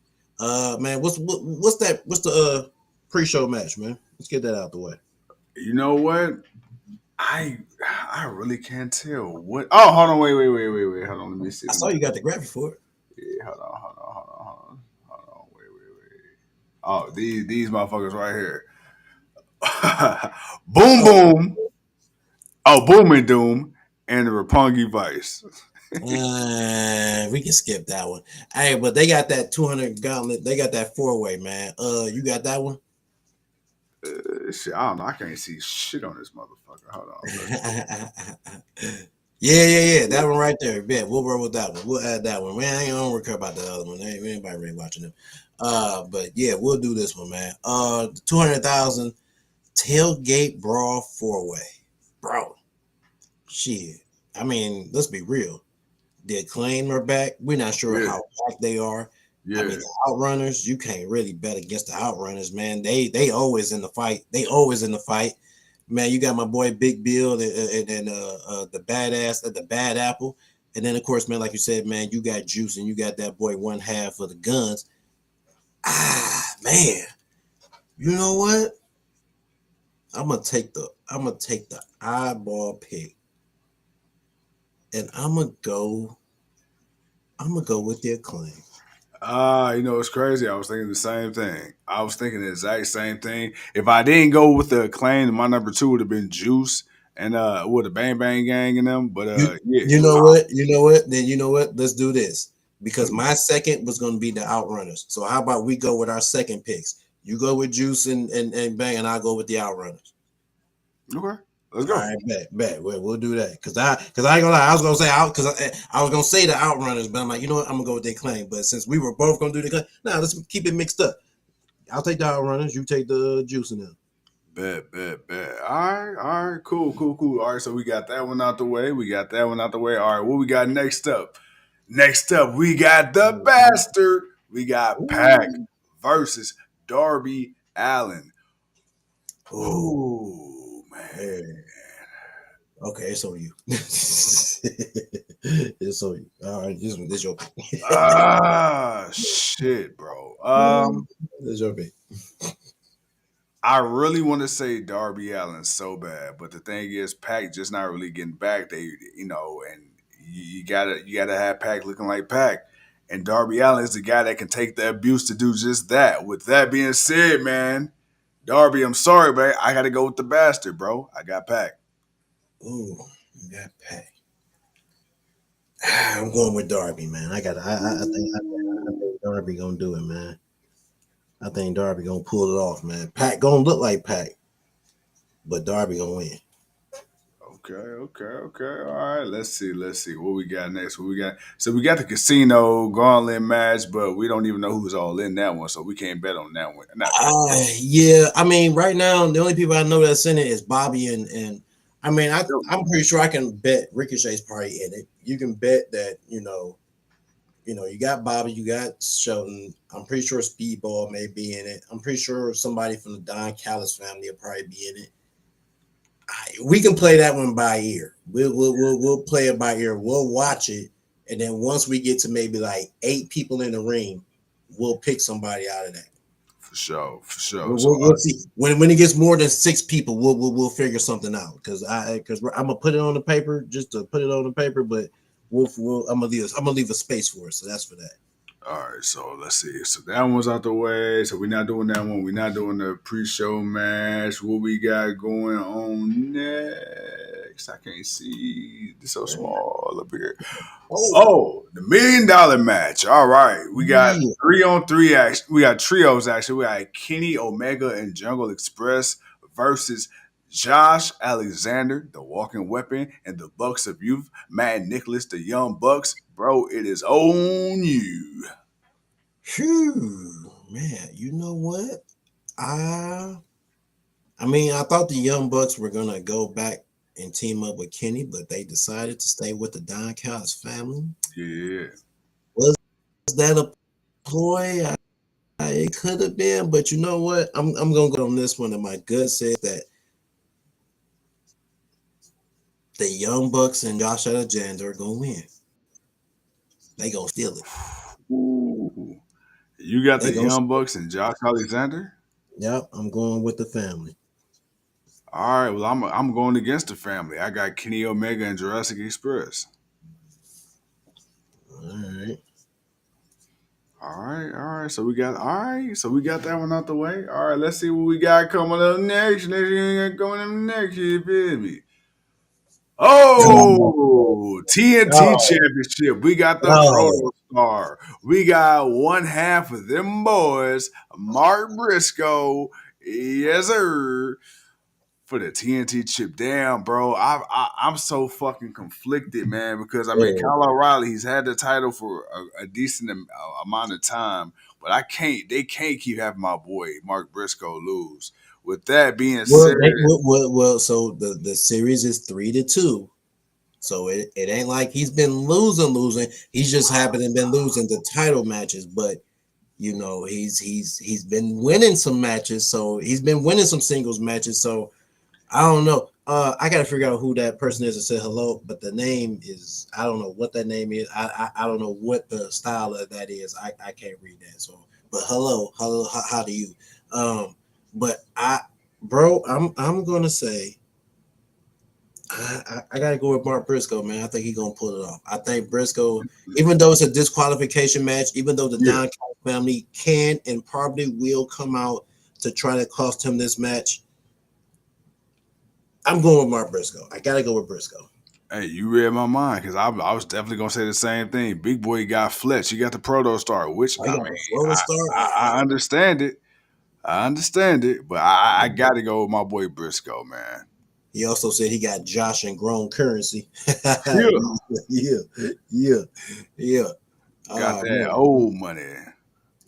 Man, what's the pre-show match, man? Let's get that out the way.
You know what? I really can't tell what. Oh, hold on, wait. Hold on, let me see.
I saw you got the graphic for it.
Yeah, hold on. Wait. Oh, these motherfuckers right here. Boom. Oh, Boom and Doom and the Roppongi Vice.
We can skip that one. Hey, but they got that 200 gauntlet. They got that 4-way, man. You got that one?
Shit, I don't know. I can't see shit on this motherfucker. Hold on.
Yeah. That one right there. Yeah, we'll roll with that one. We'll add that one. Man, I don't care about the other one. Ain't anybody really watching them. But yeah, we'll do this one, man. 200,000 tailgate brawl 4-way, bro. Shit. I mean, let's be real. The Acclaim are back. We're not sure how back they are. Yeah. I mean, the Outrunners, you can't really bet against the Outrunners, man. They always in the fight. Man, you got my boy Big Bill and the badass, the Bad Apple. And then, of course, man, like you said, man, you got Juice and you got that boy one half of the Guns. Man. You know what? I'm gonna take the eyeball pick. And I'm gonna go with the Acclaim.
You know, it's crazy. I was thinking the same thing. I was thinking the exact same thing. If I didn't go with the Acclaim, my number 2 would have been Juice and with the Bang Bang Gang and them. But
You
yeah,
you know what? You know what? Then you know what? Let's do this because my second was going to be the Outrunners. So how about we go with our second picks? You go with Juice and Bang, and I'll go with the Outrunners.
okay, let's
All
go.
right, bet. We'll do that because I ain't gonna lie. I was gonna say out because I was gonna say the Outrunners, but I'm like, you know what? I'm gonna go with the Claim. But since we were both gonna do the Claim, now let's keep it mixed up. I'll take the Outrunners. You take the Juice and them.
Bet. All right, cool. All right, so we got that one out the way. All right, what we got next up? Next up, we got the Bastard. We got Pac versus Darby Allin. Ooh, man.
Okay, it's on you. It's on you. All right, this your pick.
Shit, bro.
This your pick.
I really want to say Darby Allin so bad, but the thing is, Pac just not really getting back. They, you know, and you gotta have Pac looking like Pac, and Darby Allin is the guy that can take the abuse to do just that. With that being said, man, Darby, I'm sorry, but I gotta go with the Bastard, bro. I got Pac.
Ooh, you got Pac. I'm going with Darby, man. I think Darby gonna do it, man. I think Darby gonna pull it off, man. Pac gonna look like Pac, but Darby gonna win.
Okay. All right, let's see what we got next. What we got? So we got the Casino Gauntlet match, but we don't even know who's all in that one, so we can't bet on that one.
Yeah. I mean, right now the only people I know that's in it is Bobby and I mean, I'm pretty sure I can bet Ricochet's probably in it. You can bet that you got Bobby, you got Shelton. I'm pretty sure Speedball may be in it. I'm pretty sure somebody from the Don Callis family will probably be in it. We can play that one by ear. We'll play it by ear. We'll watch it, and then once we get to maybe like 8 people in the ring, we'll pick somebody out of that.
For sure.
We'll see when it gets more than 6 people. We'll figure something out because I'm gonna put it on the paper just to put it on the paper, but I'm gonna leave a space for it. So that's for that.
All right, so let's see. So that one's out the way. So we're not doing that one. We're not doing the pre-show match. What we got going on next? I can't see. It's so small up here. Oh, the $1 million match. All right. We got 3-on-3 action. We got trios action. We got Kenny Omega and Jungle Express versus Josh Alexander, the Walking Weapon, and the Bucks of Youth, Matt Nicholas, the Young Bucks. Bro, it is on you.
Phew, man, you know what? I mean, I thought the Young Bucks were gonna go back and team up with Kenny, but they decided to stay with the Don Callis family.
Yeah.
Was that a ploy? It could have been, but you know what? I'm gonna go on this one, and my gut says that the Young Bucks and Josh Alexander are gonna win. They gonna steal it.
Ooh. You got the Young Bucks and Josh Alexander?
Yep, I'm going with the family.
All right, well, I'm going against the family. I got Kenny Omega and Jurassic Express. All right. So we got that one out the way. All right, let's see what we got coming up next. You feel me? Oh, TNT Championship. We got the Proto Star. We got one half of them boys, Mark Briscoe. Yes, sir. For the TNT chip. Damn, bro. I'm so fucking conflicted, man, because I mean, Kyle O'Reilly, he's had the title for a decent amount of time, but they can't keep having my boy Mark Briscoe lose. With that being said,
so the series is 3-2. So it ain't like he's been losing. He's just happened to been losing the title matches, but you know, he's been winning some matches, so he's been winning some singles matches. So I don't know. I gotta figure out who that person is that said hello, but the name is I don't know what that name is. I don't know what the style of that is. I can't read that. So, but hello, how do you? But I'm gonna say I gotta go with Mark Briscoe, man. I think he's gonna pull it off. I think Briscoe, even though it's a disqualification match, even though the Don Callis family can and probably will come out to try to cost him this match, I'm going with Mark Briscoe. I gotta go with Briscoe.
Hey, you read my mind because I was definitely gonna say the same thing. Big Boy got Fletch. He got the Proto Star, which I understand it. I understand it, but I got to go with my boy Briscoe, man.
He also said he got Josh and Grown Currency.
Yeah.
Yeah.
Got that old money.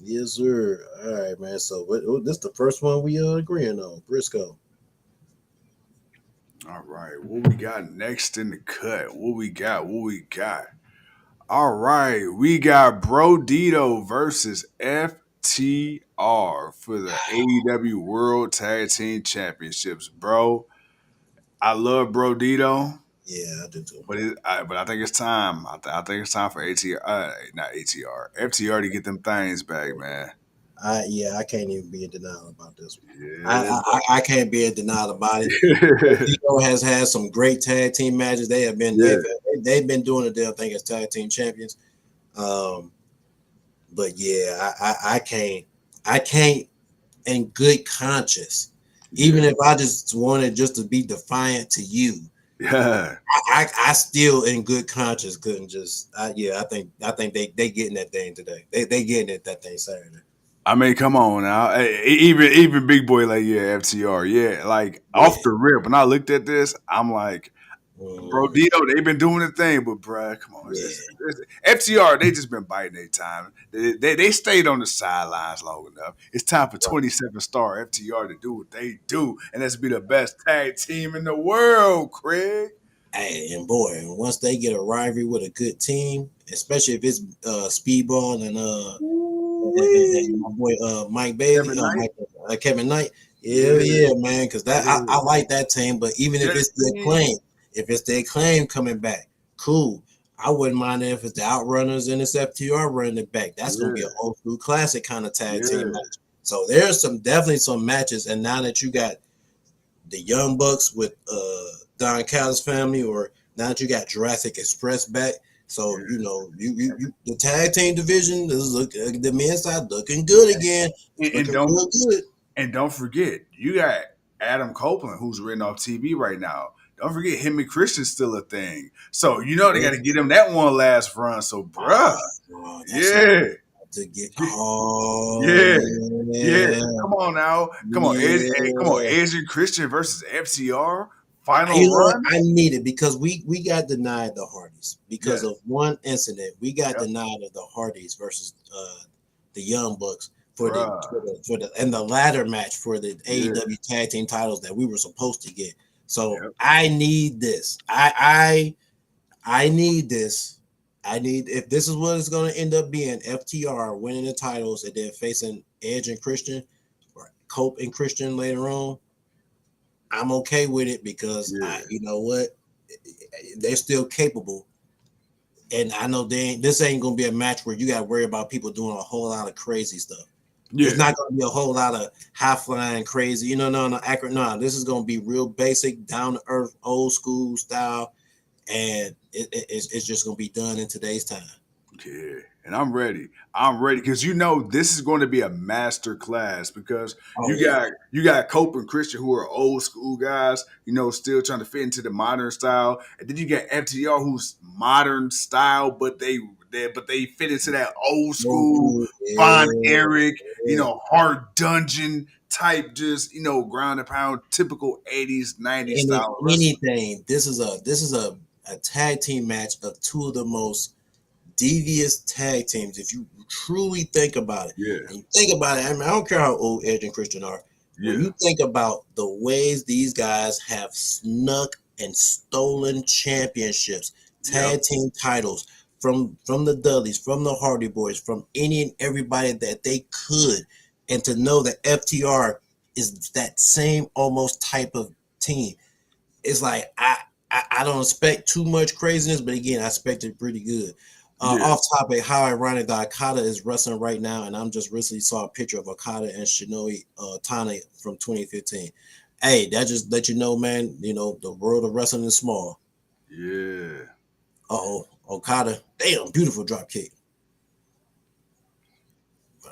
Yes, sir. All right, man. So this is the first one we agreeing on, Briscoe.
All right, what we got next in the cut? What we got? All right, we got Brodito versus FTR for the AEW World Tag Team Championships, bro. I love Brodito.
Yeah, I do too.
But I think it's time. I think it's time for FTR to get them things back, man.
I can't even be in denial about this one.
Yeah.
I can't be in denial about it. Brodito has had some great tag team matches. They have been they've been doing the damn thing as tag team champions. But yeah, I can't in good conscience. Even if I just wanted just to be defiant to you, I still in good conscience couldn't just. I think they getting that thing today. They getting it that thing Saturday.
I mean, come on now. Hey, even Big Boy like FTR, off the rip. When I looked at this, I'm like, Brodito, they've been doing the thing, but bruh, come on, FTR, they just been biding their time. They stayed on the sidelines long enough. It's time for 27-star FTR to do what they do, and that's be the best tag team in the world, Craig.
Hey, and boy, once they get a rivalry with a good team, especially if it's Speedball and my boy Mike Bailey, Kevin Knight. Yeah, man, because I like that team. But even if it's the Acclaim coming back, cool. I wouldn't mind if it's the Outrunners and it's FTR running it back. That's gonna be an old school classic kind of tag team match. So there's definitely some matches, and now that you got the Young Bucks with Don Callis family, or now that you got Jurassic Express back. So you the tag team division is the men's side looking good again.
And don't forget, you got Adam Copeland, who's written off TV right now. Don't forget, him and Christian's still a thing. So they got to get him that one last run. So, bruh,
to get
Come on now, come on, Edge and Christian versus FTR. Final run.
I need it because we got denied the Hardys because of one incident. We got denied of the Hardys versus the Young Bucks for the ladder match for the AEW tag team titles that we were supposed to get. So I need this. I need this. If this is what it's going to end up being, FTR winning the titles and then facing Edge and Christian or Cope and Christian later on. I'm okay with it because you know what, they're still capable, and I know this ain't gonna be a match where you got to worry about people doing a whole lot of crazy stuff. There's not gonna be a whole lot of high flying crazy, accurate. No, this is gonna be real basic, down to earth, old school style, and it's just gonna be done in today's time.
Yeah, and I'm ready because this is going to be a master class because you got Cope and Christian who are old school guys, still trying to fit into the modern style, and then you got FTR who's modern style, but they fit into that old school Von Erich, hard dungeon type, just ground and pound, typical 80s 90s style.
Anything. This is a tag team match of two of the most devious tag teams. If you truly think about it, and you think about it, I don't care how old Edge and Christian are. When you think about the ways these guys have snuck and stolen championships, tag team titles from the Dudleys, from the Hardy Boys, from any and everybody that they could, and to know that FTR is that same almost type of team, it's like I don't expect too much craziness, but again, I expect it pretty good. Off topic, how ironic that Okada is wrestling right now, and I'm just recently saw a picture of Okada and Shinoi Tana from 2015. Hey, that just let you know, man. You know the world of wrestling is small.
Yeah.
Okada, damn, beautiful drop kick.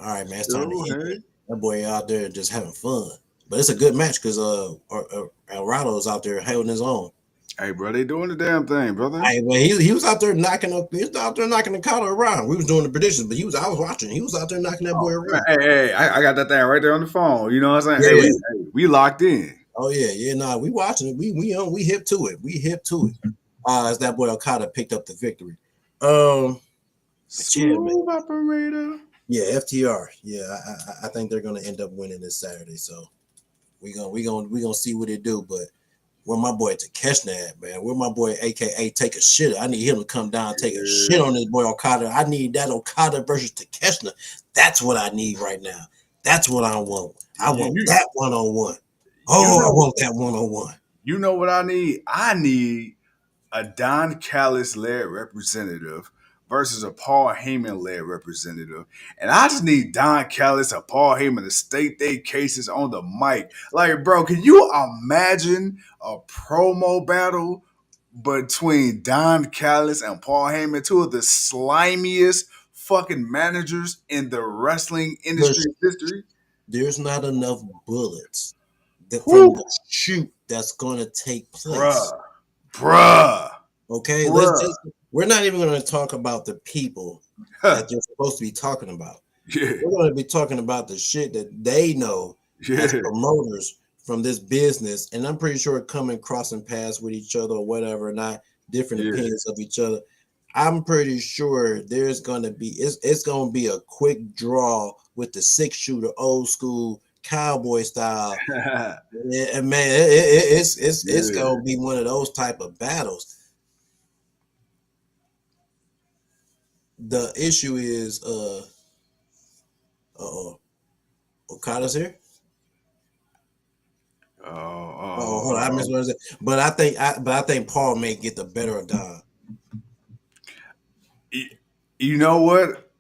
All right, man, it's time to end it. That boy out there just having fun. But it's a good match because Alrado's out there holding his own.
Hey, bro, they doing the damn thing, brother.
Hey, well, he was out there knocking up. He was out there knocking Okada around. We was doing the predictions, but I was watching. He was out there knocking that boy around.
Hey, I got that thing right there on the phone. You know what I'm saying?
Yeah.
Hey, we locked in.
Oh yeah, nah, we watching it. We hip to it. We hip to it. As that boy Okada picked up the victory.
Smooth operator.
Yeah, FTR. Yeah, I think they're gonna end up winning this Saturday. So we gonna see what they do. But where my boy Takeshita at, man? Where my boy AKA Take a Shit? I need him to come down and take a shit on this boy Okada. I need that Okada versus Takeshita. That's what I need right now. That's what I want. I want that one-on-one. Oh, I want that one-on-one.
You know what I need? I need a Don Callis-led representative versus a Paul Heyman-led representative. And I just need Don Callis or Paul Heyman to state their cases on the mic. Like, bro, can you imagine a promo battle between Don Callis and Paul Heyman, two of the slimiest fucking managers in the wrestling industry history?
There's not enough bullets from the shoot that's going to take place.
Bruh.
Okay, we're not even going to talk about the people that they're supposed to be talking about.
Yeah.
We're going to be talking about the shit that they know as promoters from this business, and I'm pretty sure crossing paths with each other or whatever, not different opinions of each other. I'm pretty sure there's going to be it's going to be a quick draw with the 6-shooter, old school cowboy style. Yeah, man, it's going to be one of those type of battles. The issue is Okada's here. Hold on, I missed what I said. But I think Paul may get the better of Don.
You know what?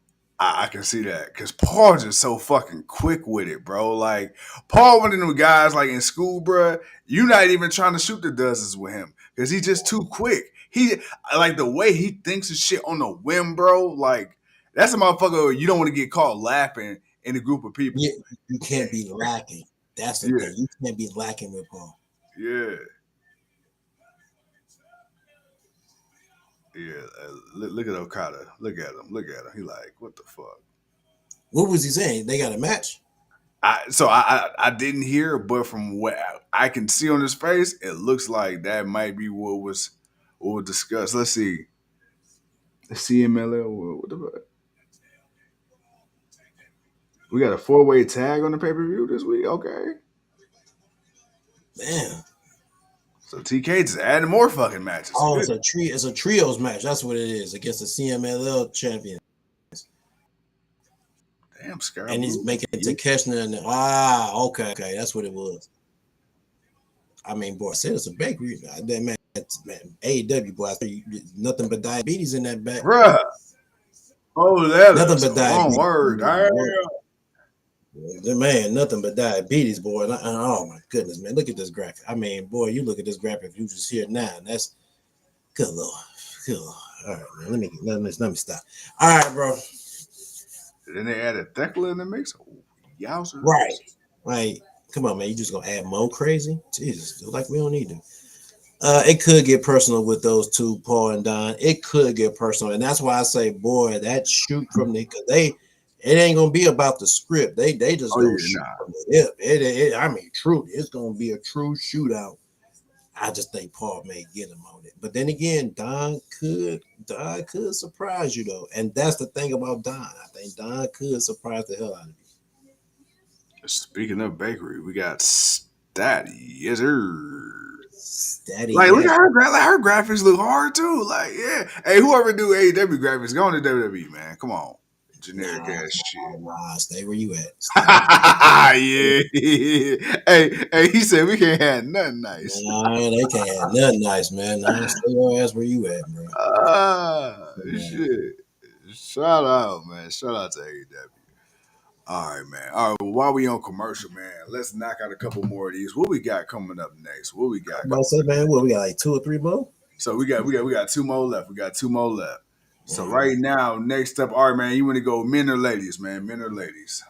I can see that because Paul's just so fucking quick with it, bro. Like Paul, one of them guys like in school, bro. You're not even trying to shoot the dozens with him because he's just too quick. He like the way he thinks of shit on the whim, bro. Like that's a motherfucker you don't want to get caught laughing in a group of people.
Yeah, you can't be lacking. That's the thing. You can't be lacking with Paul.
Yeah. Yeah, look at Okada. Look at him. He like, what the fuck?
What was he saying? They got a match?
I didn't hear, but from what I can see on his face, it looks like that might be what was discussed. Let's see. The CMLL. What the fuck? We got a 4-way tag on the pay-per-view this week. Okay.
Man.
So TK just adding more fucking matches.
Oh, it's a trios match. That's what it is against the CMLL champion.
Damn, Scar.
And he's making Takeshita and okay, that's what it was. I mean, boy, said it's a bakery. That man, AEW boy, nothing but diabetes in that back.
Bruh. Oh, that's
nothing but diabetes.
Word.
Man, nothing but diabetes, boy. And oh my goodness, man, look at this graphic. I mean, boy, you look at this graphic. You just hear it now, and that's good Lord. All right, man. Let me stop. All right, bro.
Then they added Thekla in the mix. Oh, yowzer.
Right. Like, come on, man. You just gonna add Mo crazy? Jesus, like we don't need to. It could get personal with those two, Paul and Don. It could get personal, and that's why I say, boy, that shoot from it ain't gonna be about the script. They just gonna shoot from the hip. I mean, truly, it's gonna be a true shootout. I just think Paul may get him on it, but then again, Don could surprise you though, and that's the thing about Don. I think Don could surprise the hell out of you.
Speaking of bakery, we got Statty. Yes, sir.
Statty.
Like, look at her. Like, her graphics look hard too. Like, yeah. Hey, whoever do AEW graphics, go on to WWE, man. Come on. Generic ass shit.
Nah, stay where you at.
Yeah. Hey, he said we can't have nothing nice.
Nah, they can't have nothing nice, man. Nah, stay your ass where you at, bro.
Shit. Shout out, man. Shout out to AEW. All right, man. All right, well, while we on commercial, man, let's knock out a couple more of these. What we got coming up next? What we got?
I'm about to say, man, what we got like 2 or 3 more?
So we got two more left. We got two more left. So right now, next up, all right, man, you want to go men or ladies, man? Men or ladies?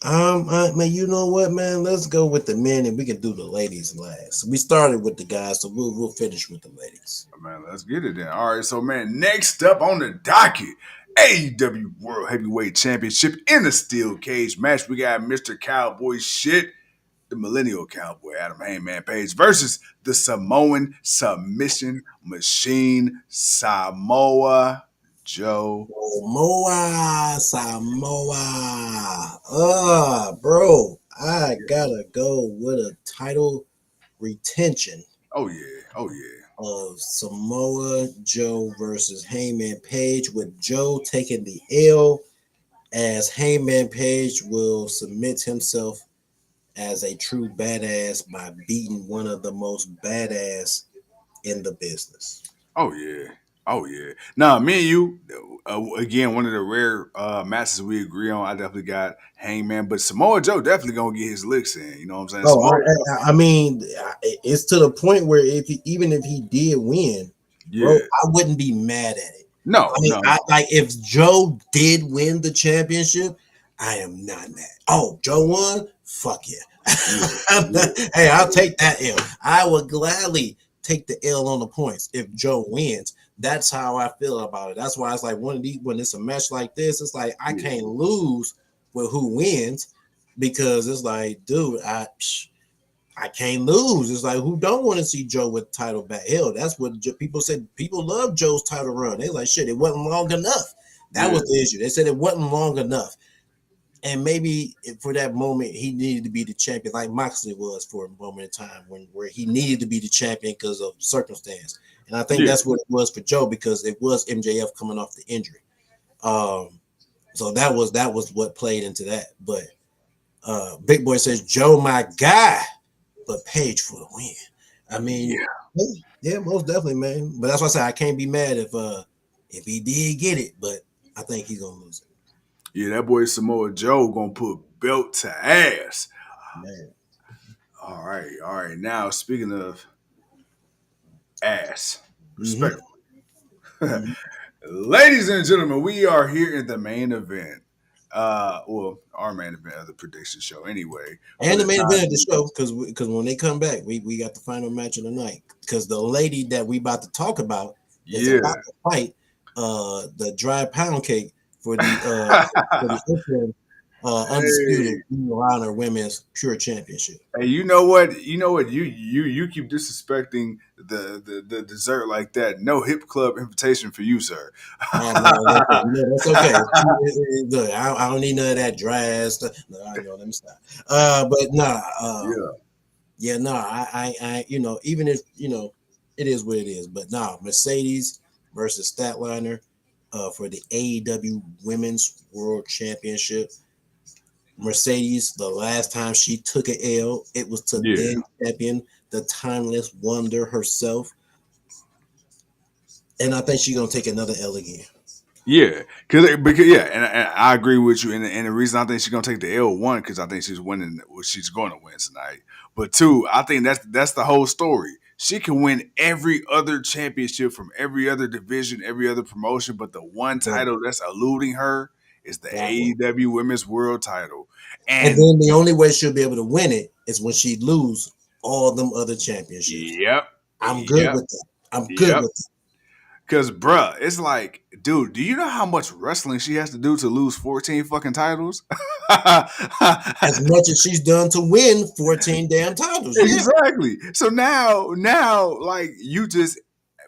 Man, you know what, man? Let's go with the men, and we can do the ladies last. We started with the guys, so we'll finish with the ladies.
Man, let's get it then. All right, so man, next up on the docket, AEW World Heavyweight Championship in a steel cage match. We got Mr. Cowboy Shit, the Millennial Cowboy, Adam Hangman Page, versus the Samoan Submission Machine, Samoa Joe.
Samoa. Bro, I gotta go with a title retention
Oh yeah.
of Samoa Joe versus Hangman Page, with Joe taking the L, as Hangman Page will submit himself as a true badass by beating one of the most badass in the business.
Oh yeah. Now, me and you, again, one of the rare matches we agree on. I definitely got Hangman, but Samoa Joe definitely gonna get his licks in. You know what I'm saying?
Oh, I mean, it's to the point where even if he did win, bro, I wouldn't be mad at it.
No,
I mean, like if Joe did win the championship, I am not mad. Oh, Joe won? Fuck yeah. Hey, I'll take that L. I would gladly take the L on the points if Joe wins. That's how I feel about it. That's why it's like one of these, when it's a match like this, it's like I can't lose with who wins, because it's like, dude, I can't lose. It's like, who don't want to see Joe with the title back? Hell, that's what people said. People love Joe's title run. They like, shit, it wasn't long enough. That was the issue. They said it wasn't long enough. And maybe for that moment, he needed to be the champion, like Moxley was for a moment in time where he needed to be the champion because of circumstance. And I think that's what it was for Joe, because it was MJF coming off the injury. So that was what played into that. But Big Boy says, Joe, my guy, but Page for the win. I mean, yeah, most definitely, man. But that's why I say I can't be mad if he did get it, but I think he's gonna lose it.
Yeah, that boy Samoa Joe gonna put belt to ass.
Man.
All right. Now, speaking of ass, respectfully. Ladies and gentlemen, we are here in the main event. Well, our main event of the prediction show anyway.
And the main event of the show, because when they come back, we got the final match of the night. Because the lady that we about to talk about is about to fight the dry pound cake for the interim undisputed Honor Women's Pure Championship.
Hey, you know what? You keep disrespecting the dessert like that. No hip club invitation for you, sir.
That's okay. Look, I don't need none of that dry ass stuff. No, let me stop. But I even if it is what it is. But Mercedes versus Statlander for the AEW Women's World Championship. Mercedes, the last time she took an L, it was to then champion, the timeless wonder herself. And I think she's gonna take another L again.
Yeah, because and I agree with you. And the reason I think she's gonna take the L, one, because I think she's winning. Well, she's going to win tonight. But two, I think that's the whole story. She can win every other championship from every other division, every other promotion, but the one title that's eluding her is the AEW Women's World title. And
then the only way she'll be able to win it is when she lose all them other championships.
Yep.
I'm good with that. I'm good with that.
Because, bruh, it's like, dude, do you know how much wrestling she has to do to lose 14 fucking titles?
As much as she's done to win 14 damn titles.
Exactly. So now, like, you just,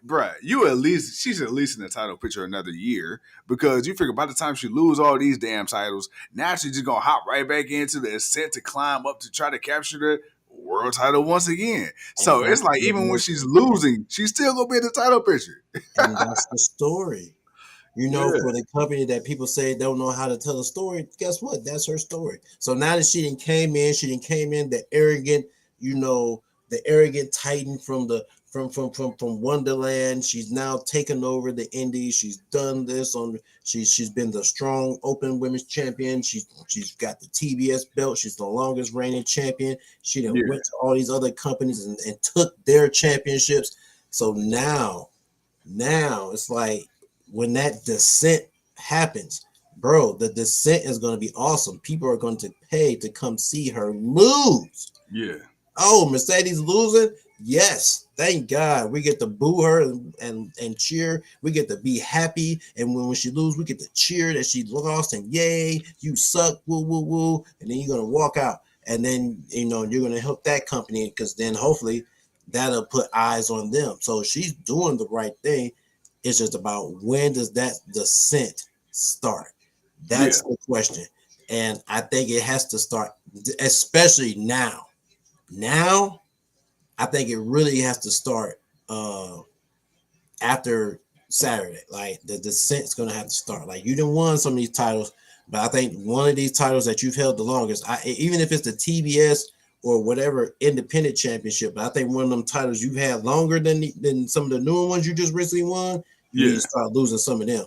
bruh, she's at least in the title picture another year, because you figure by the time she lose all these damn titles, now she's just going to hop right back into the ascent to climb up to try to capture the world title once again. So it's like, even when she's losing, she's still going to be in the title picture.
And that's the story. For the company that people say don't know how to tell a story, guess what? That's her story. So now that she didn't came in, the arrogant, the arrogant titan from from Wonderland. She's now taken over the Indies. She's done this on. She's been the strong open women's champion. She's got the TBS belt. She's the longest reigning champion. She done went to all these other companies and took their championships. So now it's like when that descent happens, bro, the descent is going to be awesome. People are going to pay to come see her lose.
Yeah.
Oh, Mercedes losing? Yes, thank God. We get to boo her and cheer. We get to be happy. And when she loses, we get to cheer that she lost and yay, you suck, woo, woo, woo. And then you're going to walk out. And then, you're going to help that company because then hopefully that'll put eyes on them. So she's doing the right thing. It's just about when does that descent start? That's the question. And I think it has to start, especially now. Now, I think it really has to start after Saturday. Like the descent's going to have to start. Like you done won some of these titles, but I think one of these titles that you've held the longest, even if it's the TBS or whatever independent championship, but I think one of them titles you've had longer than some of the newer ones you just recently won, you need to start losing some of them.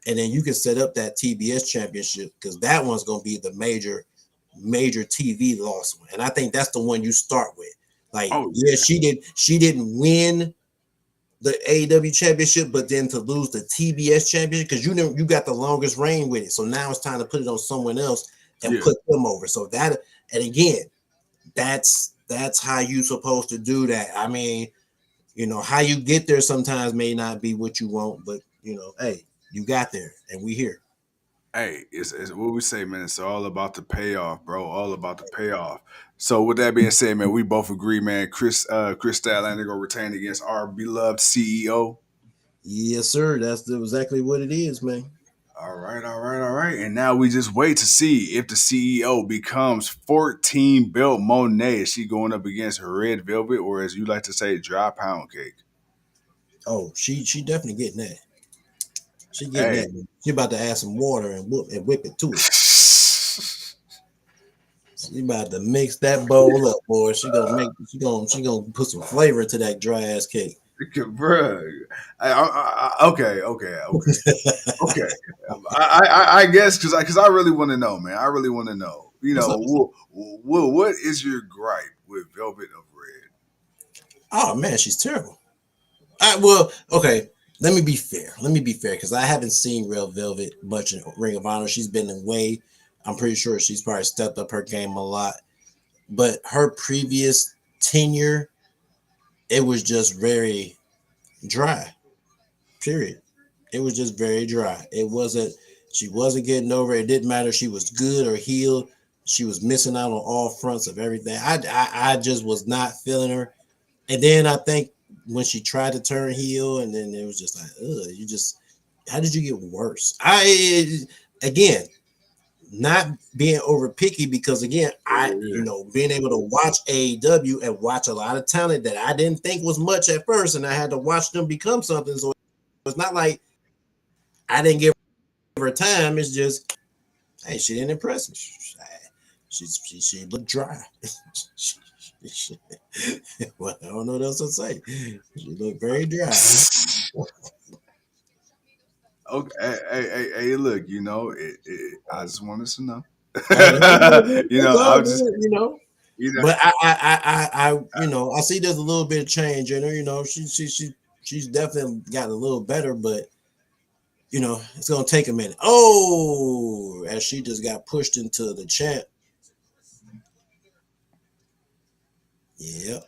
And then you can set up that TBS championship because that one's going to be the major TV loss one. And I think that's the one you start with. Like, she didn't win the AEW championship, but then to lose the TBS championship because you got the longest reign with it. So now it's time to put it on someone else and put them over. So that, and again, that's how you supposed to do that. I mean, how you get there sometimes may not be what you want, but hey, you got there and we here.
Hey, it's what we say, man. It's all about the payoff, bro. All about the payoff. So with that being said, man, we both agree, man. Chris Statlander gonna retain against our beloved CEO.
Yes, sir. That's exactly what it is, man.
All right. And now we just wait to see if the CEO becomes 14 belt Monet. Is she going up against her Red Velvet, or as you like to say, dry pound cake?
Oh, she definitely getting that. She getting that. Man. She about to add some water and whip it to it. She about to mix that bowl up, boy. She gonna put some flavor into that dry ass cake.
Bro, okay. I guess because I really want to know, man. I really want to know. What is your gripe with Velvet of Red?
Oh man, she's terrible. Okay. Let me be fair because I haven't seen Real Velvet much in Ring of Honor. She's been away. I'm pretty sure she's probably stepped up her game a lot. But her previous tenure, it was just very dry. Period. It was just very dry. She wasn't getting over. It didn't matter if she was good or healed. She was missing out on all fronts of everything. I just was not feeling her. And then I think when she tried to turn heel, and then it was just like, how did you get worse? Again, not being over picky because again, being able to watch AEW and watch a lot of talent that I didn't think was much at first, and I had to watch them become something. So it's not like I didn't give her time. It's just, hey, she didn't impress me. She looked dry. Well, I don't know what else to say. She looked very dry.
Okay, hey, look, I just wanted to know.
But I see there's a little bit of change in her. She's definitely gotten a little better, but it's gonna take a minute. Oh, as she just got pushed into the champ. Yeah.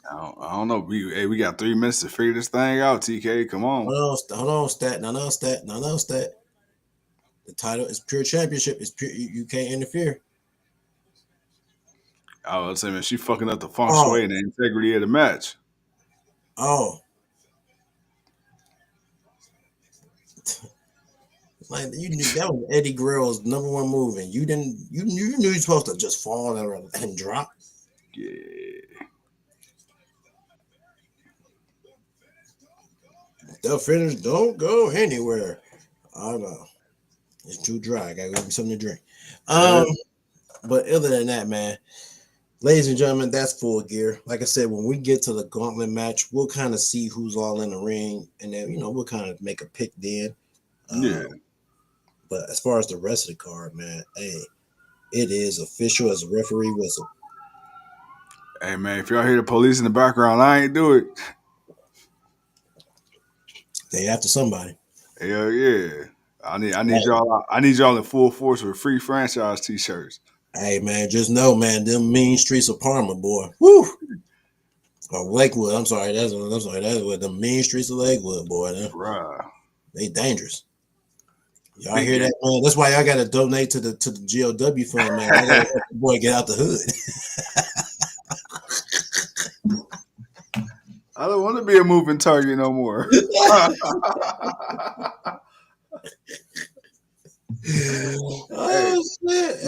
I don't know. We got 3 minutes to figure this thing out. TK, come on.
Hold on, stat. No, stat. The title is pure championship. It's pure. You can't interfere.
I was saying, man, she fucking up the feng shui and the integrity of the match.
Oh. Like you knew that was Eddie Guerrero's number one move, and you knew you're supposed to just fall and drop.
Yeah.
The finish don't go anywhere. I don't know. It's too dry. I gotta give me something to drink. But other than that, man, Ladies and gentlemen, that's Full Gear. Like I said, when we get to the gauntlet match, we'll kind of see who's all in the ring, and then we'll kind of make a pick then.
Yeah.
But as far as the rest of the card, man, hey, it is official as a referee whistle.
Hey man, if y'all hear the police in the background, I ain't do it.
They after somebody.
Hell yeah. I need y'all in full force with free franchise t-shirts.
Hey man, just know, man, them mean streets of Parma, boy. Woo! Or Lakewood. I'm sorry. That's what the mean streets of Lakewood, boy.
Right.
They dangerous. Y'all hear that, man? That's why y'all gotta donate to the GOW fund, man. I gotta help the boy get out the hood.
I don't want to be a moving target no more.
Oh shit!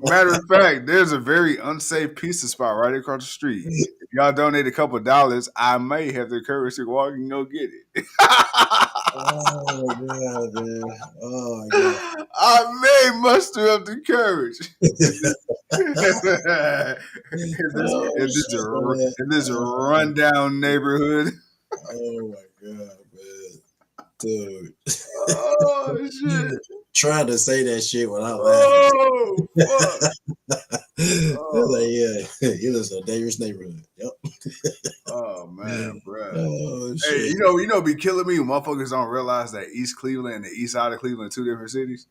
Matter of fact, there's a very unsafe pizza spot right across the street. If y'all donate a couple $, I may have the courage to walk and go get it.
Oh god, man! Oh god!
I may muster up the courage. in this rundown neighborhood.
Oh my god, man, dude!
Oh shit!
Trying to say that shit without laughing.
Oh fuck!
Like, yeah, it is a dangerous neighborhood. Yep.
Oh man, bro.
Oh shit!
Hey, you know, be killing me when motherfuckers don't realize that East Cleveland and the East Side of Cleveland are two different cities.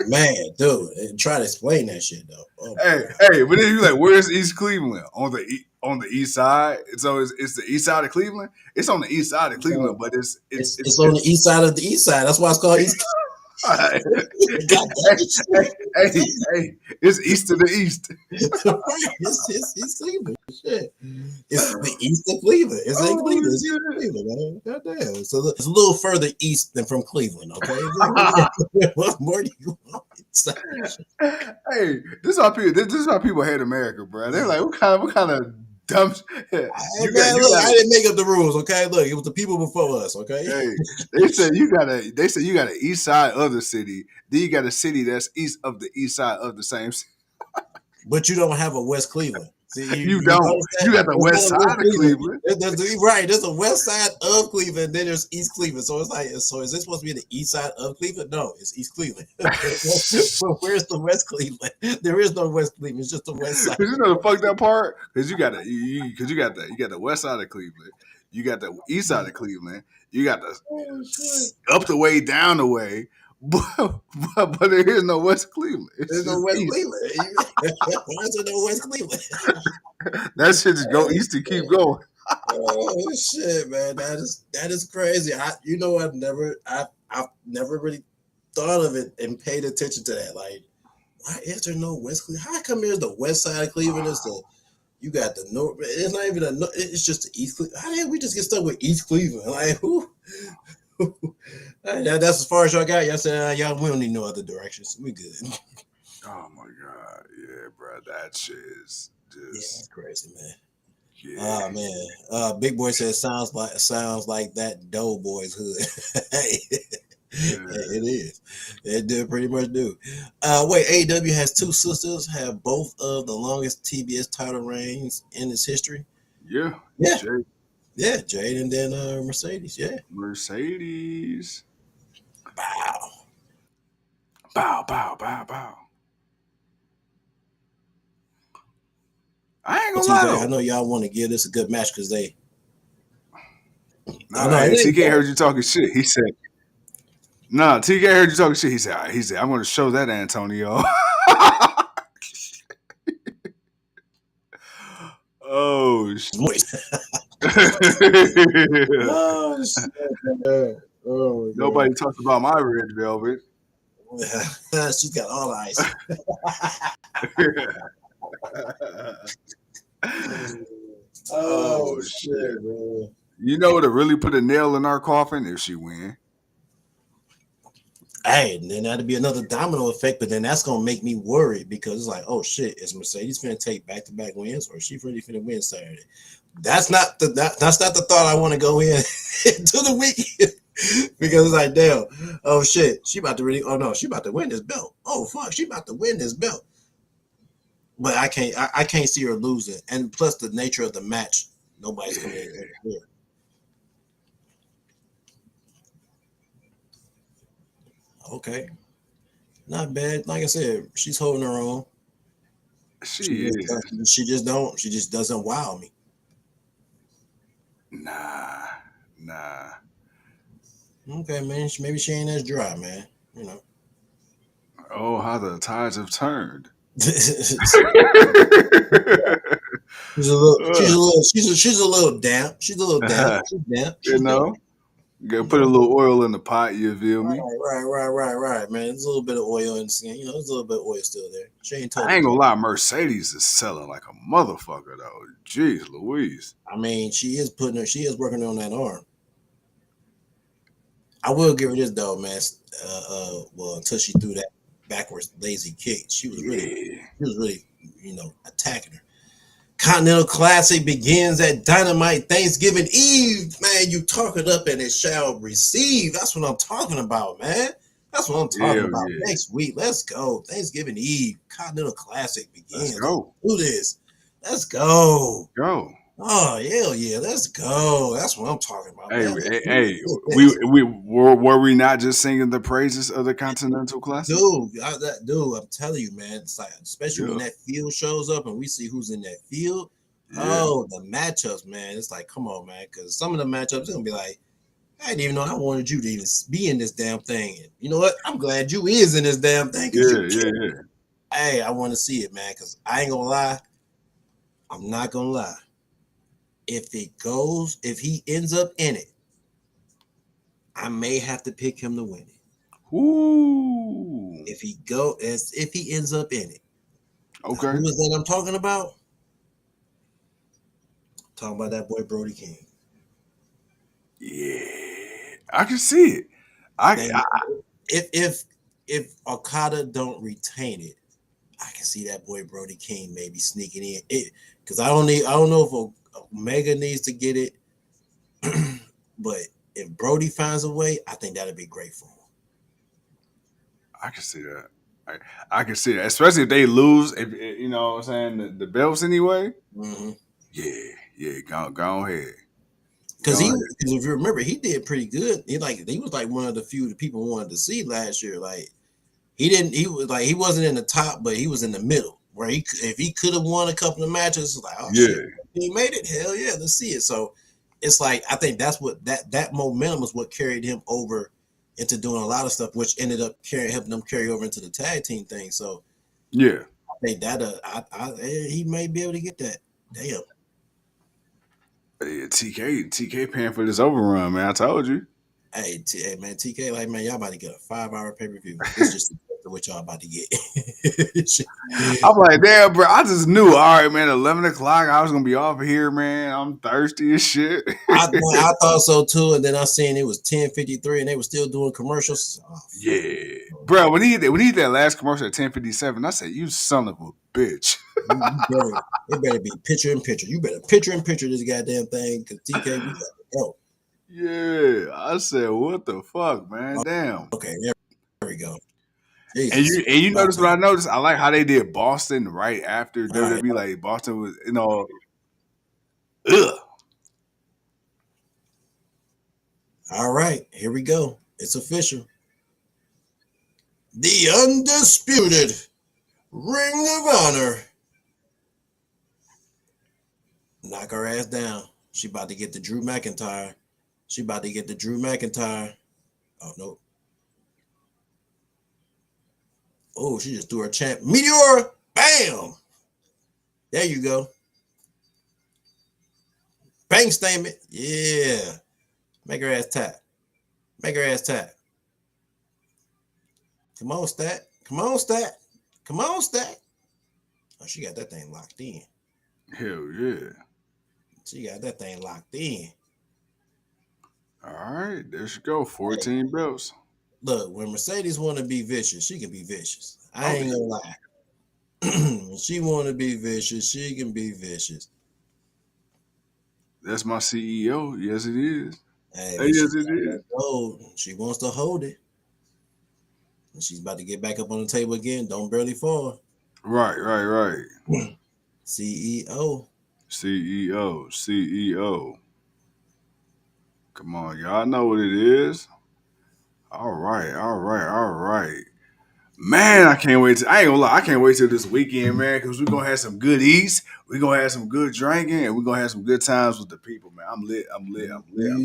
Man, dude, try to explain that shit though. Oh,
hey, but then you like, where's East Cleveland on the east side? So it's the East Side of Cleveland. It's on the East Side of Cleveland, but it's
on the east side of the east side. That's why it's called East.
hey, it's east of the east.
It's Cleveland. Shit. It's the east of Cleveland. It's in Cleveland. It's in Cleveland, man. Goddamn. So it's a little further east than from Cleveland, okay? What more do you want?
Hey, this is how people hate America, bro. They're like, what kind of dumb shit?
I didn't make up the rules, okay? Look, it was the people before us, okay?
Hey, they said you got an east side of the city. Then you got a city that's east of the east side of the same city.
But you don't have a West Cleveland. See,
you don't. You got the west side of Cleveland.
Right. There's the west side of Cleveland. Then there's East Cleveland. So it's like, so is this supposed to be the east side of Cleveland? No, it's East Cleveland. But where's the West Cleveland? There is no West Cleveland. It's just the west side.
You know the fucked up part? Because you got the west side of Cleveland. You got the east side of Cleveland. You got the up the way, down the way. But there is no West Cleveland.
There's no West Cleveland. Why is there no West Cleveland?
That shit just go east and keep going.
Oh shit, man! That is crazy. I've never really thought of it and paid attention to that. Like, why is there no West Cleveland? How come there's the west side of Cleveland? You got the north. It's not even it's just the East Cleveland. How did we just get stuck with East Cleveland? Like who? That's as far as y'all got. Y'all said y'all we don't need no other directions. We good.
Oh my god, yeah, bro, that shit is just
crazy, man.
Yeah.
Oh man, Big Boy says sounds like that Doughboys hood. It is. It did pretty much do. Wait, AEW has two sisters, have both of the longest TBS title reigns in its history.
Yeah.
Jade. Yeah, Jade and then Mercedes. Yeah.
Mercedes.
Bow.
Bow, bow, bow, bow. I ain't gonna lie.
I know y'all want to give this a good match because they.
TK heard you talking shit. He said, TK heard you talking shit. He said, I'm going to show that Antonio. Oh shit.
Oh shit. Oh,
nobody talks about my red velvet.
She's got all the ice. Oh shit, man.
You know to really put a nail in our coffin if she win.
Hey, then that'd be another domino effect, but then that's gonna make me worried because it's like, oh shit, is Mercedes finna take back-to-back wins, or is she really finna win Saturday? That's not the thought I want to go in into the weekend because it's like, damn, oh shit, she about to win this belt. Oh fuck, she about to win this belt. but I can't see her losing. And plus the nature of the match, nobody's coming in here. Okay, not bad. Like I said, she's holding her own.
She is.
She just doesn't wow me.
Nah.
Okay, man. Maybe she ain't as dry, man. You know.
Oh, how the tides have turned.
she's a little damp. She's a little damp. She's damp.
You know, you gotta put a little oil in the pot. You feel me?
Right, man. There's a little bit of oil in the skin. You know, there's a little bit of oil still there. She ain't totally.
I ain't gonna lie, Mercedes is selling like a motherfucker though. Jeez Louise.
I mean, she is working on that arm. I will give her this though, man. Well, until she threw that backwards lazy kick, she was really, attacking her. Continental Classic begins at Dynamite Thanksgiving Eve. Man, you talk it up and it shall receive. That's what I'm talking about, man. That's what I'm talking about. Yeah. Next week, let's go. Thanksgiving Eve, Continental Classic begins.
Let's go.
Do this. Let's go.
Go.
Oh, hell yeah, let's go. That's what I'm talking about.
Hey, we were we not just singing the praises of the Continental Classic?
Dude, I'm telling you, man, it's like, especially when that field shows up and we see who's in that field. Yeah. Oh, the matchups, man. It's like, come on, man, because some of the matchups are gonna be like, I didn't even know I wanted you to even be in this damn thing. And you know what? I'm glad you is in this damn thing.
Yeah.
Hey, I want to see it, man, because I ain't gonna lie. I'm not gonna lie. If he ends up in it, I may have to pick him to win it.
Ooh.
If he ends up in it.
Okay.
Who is that I'm talking about? Talking about that boy Brody King.
Yeah, I can see it.
If Okada don't retain it, I can see that boy Brody King maybe sneaking in it, because I don't know if Omega needs to get it, but if Brody finds a way, I think that'd be great for him.
I can see that. I can see that, especially if they lose. If you know what I'm saying, the belts anyway.
Mm-hmm.
Yeah, go ahead.
Because if you remember, he did pretty good. He was like one of the few people wanted to see last year. Like he wasn't in the top, but he was in the middle. Where if he could have won a couple of matches, it's like, oh shit, he made it. Hell yeah, let's see it. So it's like, I think that's what that momentum is what carried him over into doing a lot of stuff, which ended up helping them carry over into the tag team thing. So
yeah,
I think that he may be able to get that. Damn.
Yeah, TK paying for this overrun, man. I told you.
Hey, man, TK, like, man, y'all about to get a 5-hour pay-per-view. It's just what y'all about to get.
I'm like, damn, bro. I just knew. All right, man. 11 o'clock. I was gonna be off of here, man. I'm thirsty as shit.
I thought so too, and then I seen it was 10:53, and they were still doing commercials. Oh,
yeah, bro. When he hit that last commercial at 10:57, I said, "You son of a bitch."
It better be picture in picture. You better picture in picture this goddamn thing, because TK, we got to go.
Yeah, I said, "What the fuck, man? Damn."
Okay, there we go. Jesus.
And you notice what I noticed? I like how they did Boston right after WWE. Right. Like Boston was, ugh.
All right, here we go. It's official. The undisputed Ring of Honor. Knock her ass down. She about to get the Drew McIntyre. Oh, no. Oh, she just threw her champ. Meteor! Bam! There you go. Bank statement. Yeah. Make her ass tap. Come on, Stat. Oh, she got that thing locked in.
Hell yeah.
She got that thing locked in.
All right, there she go. 14 belts.
Look, when Mercedes want to be vicious, she can be vicious. I ain't gonna lie. When she want to be vicious, she can be vicious.
That's my CEO. Yes, it is.
Hey, yes, it is. She wants to hold it. And she's about to get back up on the table again. Don't barely fall.
Right.
CEO.
CEO. Come on, y'all know what it is. All right. Man, I ain't gonna lie, I can't wait till this weekend, man, because we're gonna have some good eats, we're gonna have some good drinking, and we're gonna have some good times with the people, man. I'm lit, I'm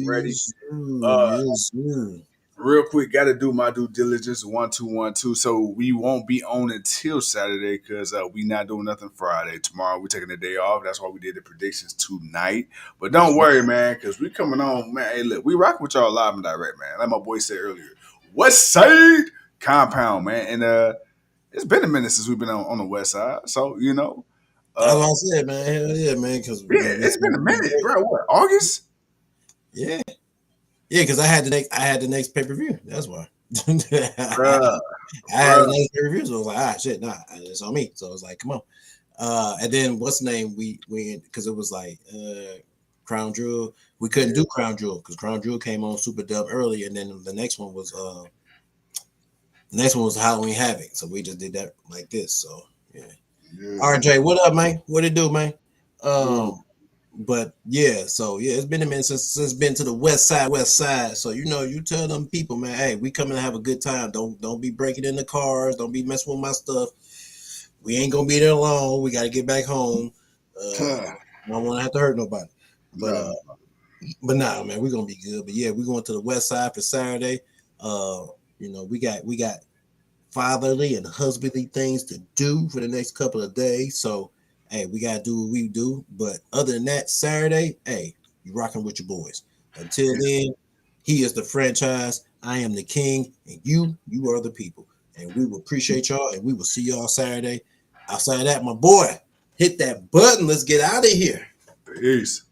ready.
Yes, sir.
Uh
Yes, sir.
Real quick, gotta do my due diligence, 1 2 1 2. So we won't be on until Saturday because we not doing nothing Friday. Tomorrow we're taking the day off. That's why we did the predictions tonight. But don't worry, man, because we coming on, man. Hey, look, we rocking with y'all live and direct, man. Like my boy said earlier, West Side Compound, man. And it's been a minute since we've been on the West Side, so
That's what I said, man. Hell yeah, man. Because
it's been a minute, bro. What, August?
Yeah, because I had the next pay per view. That's why.
Bruh,
I had the next pay per view, so I was like, shit, nah, it's on me. So I was like, come on. And then what's the name? We because it was like Crown Jewel. We couldn't do Crown Jewel because Crown Jewel came on Super Dub early, and then the next one was Halloween Havoc. So we just did that like this. So yeah. RJ, what up, man? What it do, man? But yeah, so yeah, it's been a minute since been to the west side. So you tell them people, man, hey, we coming to have a good time. Don't be breaking in the cars, don't be messing with my stuff. We ain't gonna be there long. We gotta get back home. I don't wanna have to hurt nobody. But nah, man, we're gonna be good. But yeah, we're going to the west side for Saturday. We got fatherly and husbandly things to do for the next couple of days. So hey, we gotta do what we do. But other than that, Saturday, hey, you rocking with your boys. Until then, he is the franchise, I am the king, and you are the people. And we will appreciate y'all, and we will see y'all Saturday. Outside of that, my boy, hit that button. Let's get out of here.
Peace.